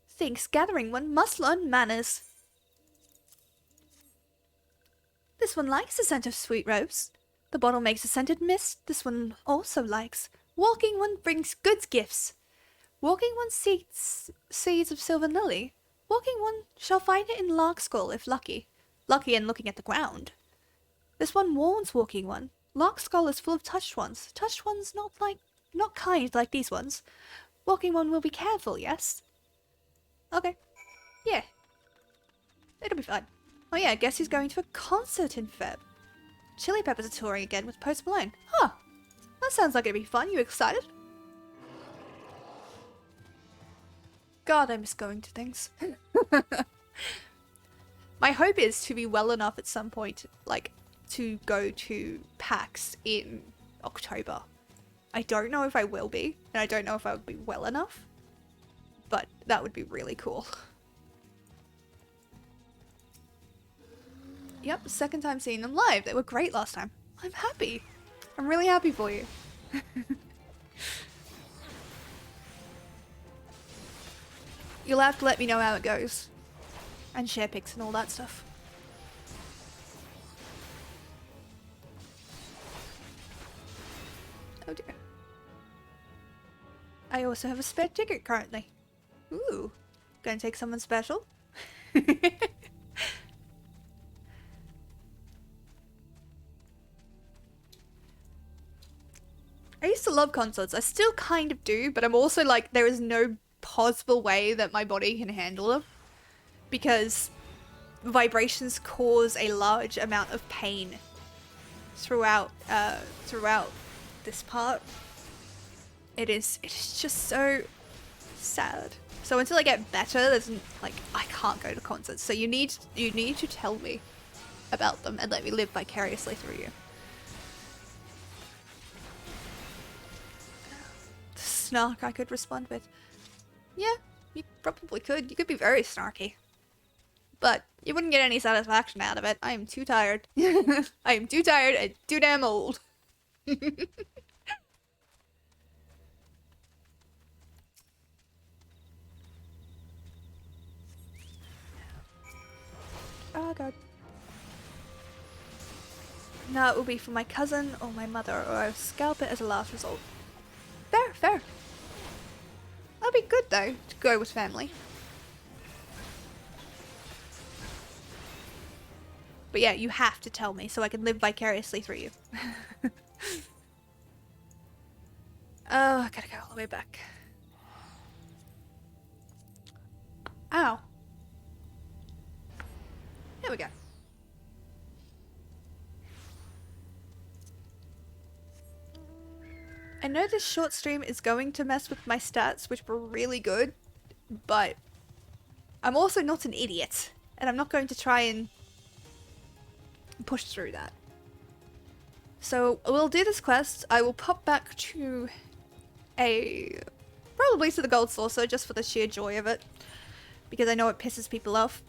thinks gathering one must learn manners. This one likes the scent of sweet rose. The bottle makes a scented mist. This one also likes. Walking one brings good gifts. Walking one seeds of silver lily. Walking one shall find it in larkspur if lucky. Lucky and looking at the ground. This one warns walking one. Larkspur is full of touched ones. Touched ones not kind like these ones. Walking one will be careful, yes? Okay. Yeah. It'll be fine. Oh yeah, I guess he's going to a concert in Feb. Chili Peppers are touring again with Post Malone. Huh. That sounds like it'd be fun. You excited? God, I miss going to things. My hope is to be well enough at some point, like, to go to PAX in October. I don't know if I will be, and I don't know if I would be well enough, but that would be really cool. Yep, second time seeing them live. They were great last time. I'm happy. I'm really happy for you. You'll have to let me know how it goes. And share pics and all that stuff. Oh dear. I also have a spare ticket currently. Ooh. Gonna take someone special? I used to love concerts. I still kind of do, but I'm also like, there is no possible way that my body can handle them. Because vibrations cause a large amount of pain throughout this part. It is just so sad. So until I get better, there's like, I can't go to concerts. So you need to tell me about them and let me live vicariously through you. The snark I could respond with. Yeah, you probably could. You could be very snarky. But you wouldn't get any satisfaction out of it. I am too tired. I am too tired and too damn old. Oh god. No, it will be for my cousin or my mother, or I'll scalp it as a last resort. Fair, fair. That'll be good though, to go with family. But yeah, you have to tell me so I can live vicariously through you. Oh, I gotta go all the way back. I know this short stream is going to mess with my stats, which were really good, but I'm also not an idiot, and I'm not going to try and push through that. So we'll do this quest. I will pop back to probably to the gold saucer just for the sheer joy of it, because I know it pisses people off.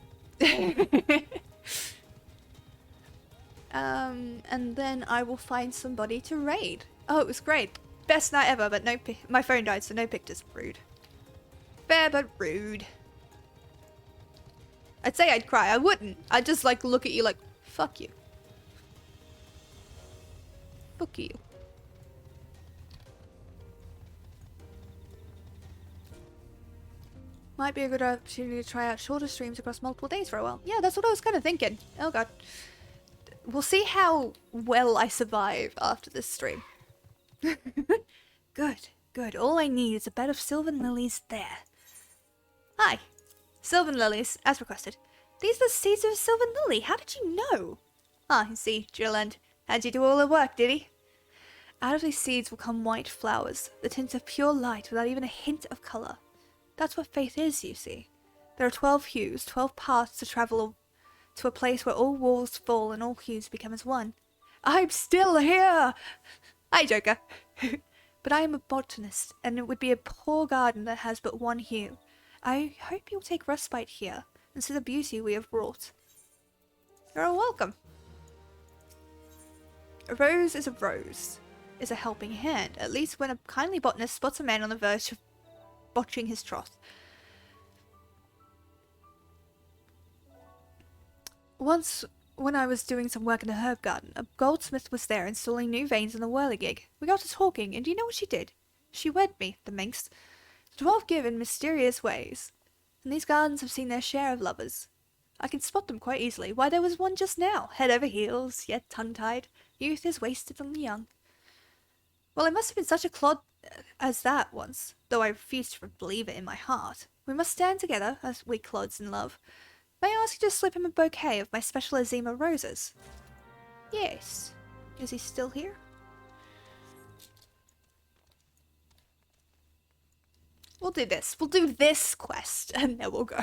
And then I will find somebody to raid. Oh, it was great. Best night ever, but no my phone died, so no pictures. Rude. Fair, but rude. I'd say I'd cry. I wouldn't. I'd just, like, look at you like, fuck you. Fuck you. Might be a good opportunity to try out shorter streams across multiple days for a while. Yeah, that's what I was kind of thinking. Oh god. We'll see how well I survive after this stream. Good, good. All I need is a bed of sylvan lilies there. Hi. Sylvan lilies, as requested. These are the seeds of a sylvan lily. How did you know? Ah, you see, Drillend. How'd you do all the work, did he? Out of these seeds will come white flowers, the tint of pure light without even a hint of colour. That's what faith is, you see. There are 12 hues, 12 paths to travel to a place where all walls fall and all hues become as one. I'm still here! Hi, Joker. But I am a botanist, and it would be a poor garden that has but one hue. I hope you'll take respite here, and see the beauty we have wrought. You're all welcome. A rose is a rose, is a helping hand, at least when a kindly botanist spots a man on the verge of botching his troth. Once, when I was doing some work in a herb garden, a goldsmith was there installing new veins in the whirligig. We got to talking, and do you know what she did? She wed me, the minx. The 12 give in mysterious ways, and these gardens have seen their share of lovers. I can spot them quite easily. Why, there was one just now, head over heels, yet tongue-tied. Youth is wasted on the young. Well, it must have been such a clod as that once, though I refuse to believe it in my heart. We must stand together, as we clods in love. May I ask you to slip him a bouquet of my special Azima roses? Yes. Is he still here? We'll do this. We'll do this quest, and then we'll go.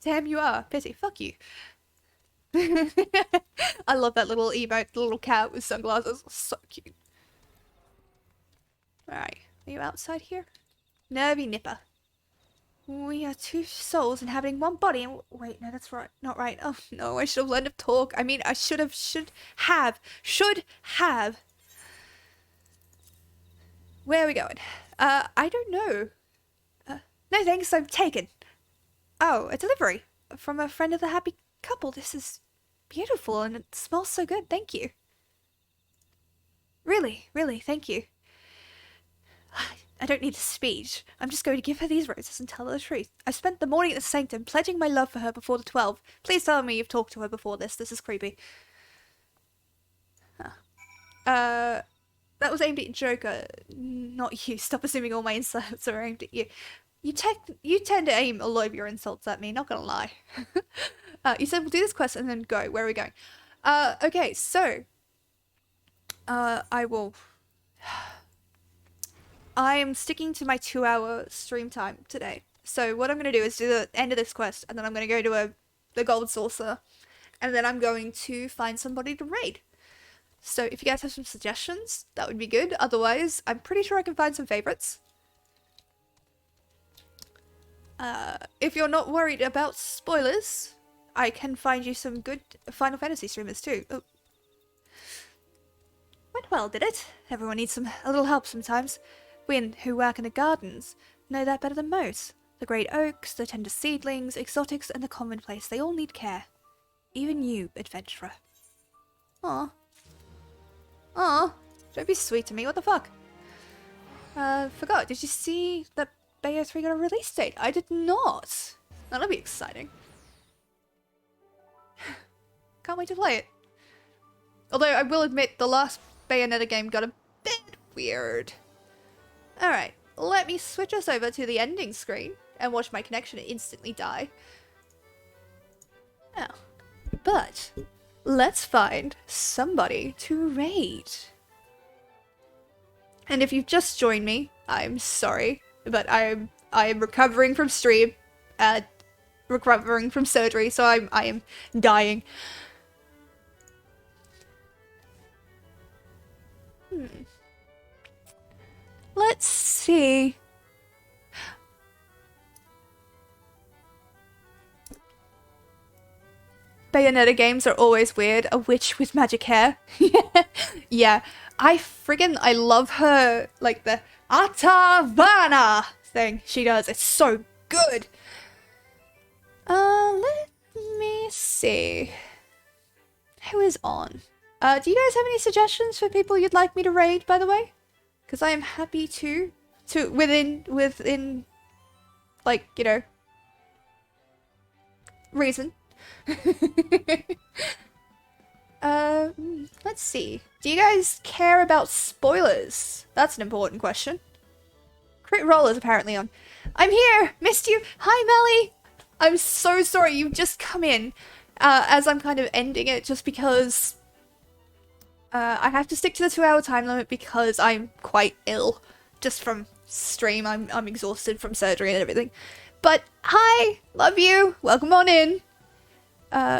Damn, you are. Pity. Fuck you. I love that little emote, the little cat with sunglasses. So cute. Alright. Are you outside here? Nervy nipper. We are two souls inhabiting one body and... Wait, no, that's right. Not right. Oh, no, I should have learned to talk. I mean, I should have. Where are we going? I don't know. No thanks, I'm taken. Oh, a delivery from a friend of the happy couple. This is beautiful and it smells so good. Thank you. Really, thank you. I don't need a speech. I'm just going to give her these roses and tell her the truth. I spent the morning at the sanctum pledging my love for her before the 12. Please tell me you've talked to her before this. This is creepy. That was aimed at Joker, not you. Stop assuming all my insults are aimed at you. You tend to aim a lot of your insults at me, not gonna lie. You said we'll do this quest and then go. Where are we going? Okay, so... I am sticking to my 2-hour stream time today. So what I'm going to do is do the end of this quest, and then I'm going to go to the gold saucer, and then I'm going to find somebody to raid. So if you guys have some suggestions, that would be good. Otherwise, I'm pretty sure I can find some favorites. If you're not worried about spoilers, I can find you some good Final Fantasy streamers too. Oh. Went well, did it? Everyone needs a little help sometimes. We who work in the gardens know that better than most. The great oaks, the tender seedlings, exotics, and the commonplace, they all need care. Even you, adventurer. Aw. Aw. Don't be sweet to me, what the fuck? Forgot, did you see that Bayo 3 got a release date? I did not. That'll be exciting. Can't wait to play it. Although I will admit, the last Bayonetta game got a bit weird. Alright, let me switch us over to the ending screen and watch my connection instantly die. Now, but let's find somebody to raid. And if you've just joined me, I'm sorry, but I am recovering from stream, recovering from surgery, so I am dying. Let's see. Bayonetta games are always weird. A witch with magic hair. Yeah. I love her, like, the Atavana thing she does. It's so good. Let me see. Who is on? Do you guys have any suggestions for people you'd like me to raid, by the way? Because I am happy to within, like, you know, reason. Let's see. Do you guys care about spoilers? That's an important question. Crit Roll is apparently on. I'm here! Missed you! Hi, Melly! I'm so sorry you've just come in, as I'm kind of ending it just because, I have to stick to the 2-hour time limit because I'm quite ill. Just from stream, I'm exhausted from surgery and everything. But, hi! Love you! Welcome on in!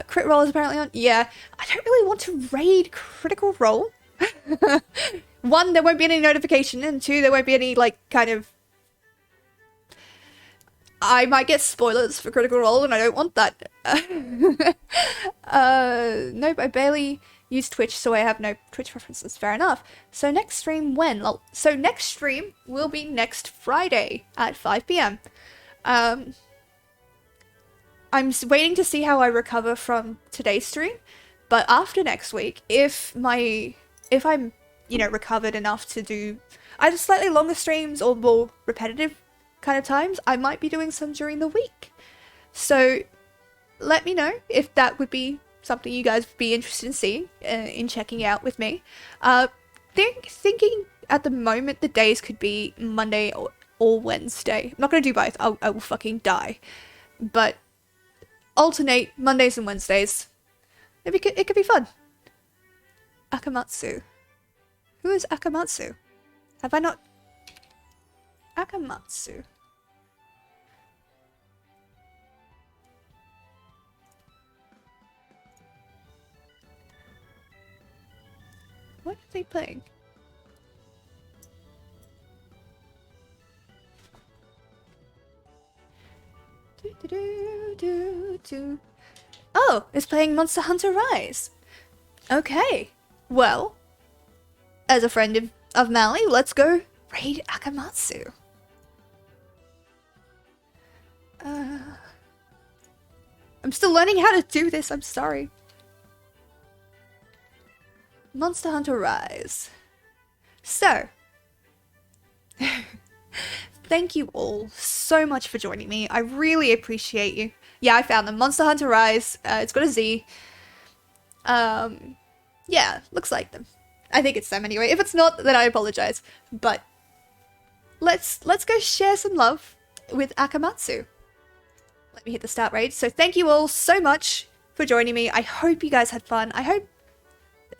Crit Roll is apparently on. Yeah, I don't really want to raid Critical Role. 1, there won't be any notification, and 2, there won't be any, like, kind of... I might get spoilers for Critical Role, and I don't want that. Nope, I barely use Twitch, so I have no Twitch preferences. Fair enough. So next stream when? So next stream will be next Friday at 5 PM. I'm waiting to see how I recover from today's stream, but after next week, if I'm, you know, recovered enough to do either slightly longer streams or more repetitive kind of times, I might be doing some during the week. So let me know if that would be something you guys would be interested in seeing, in checking out with me. Thinking at the moment the days could be Monday or Wednesday. I'm not going to do both. I will fucking die. But alternate Mondays and Wednesdays. It could be fun. Akamatsu. Who is Akamatsu? Have I not... Akamatsu. What are they playing? Oh, it's playing Monster Hunter Rise. Okay. Well, as a friend of Mally, let's go raid Akamatsu. I'm still learning how to do this, I'm sorry. Monster Hunter Rise. So, thank you all so much for joining me. I really appreciate you. Yeah, I found them. Monster Hunter Rise. It's got a Z. Yeah, looks like them. I think it's them anyway. If it's not, then I apologize. But let's go share some love with Akamatsu. Let me hit the start raid. So thank you all so much for joining me. I hope you guys had fun. I hope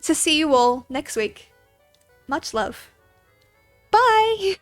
to see you all next week. Much love. Bye!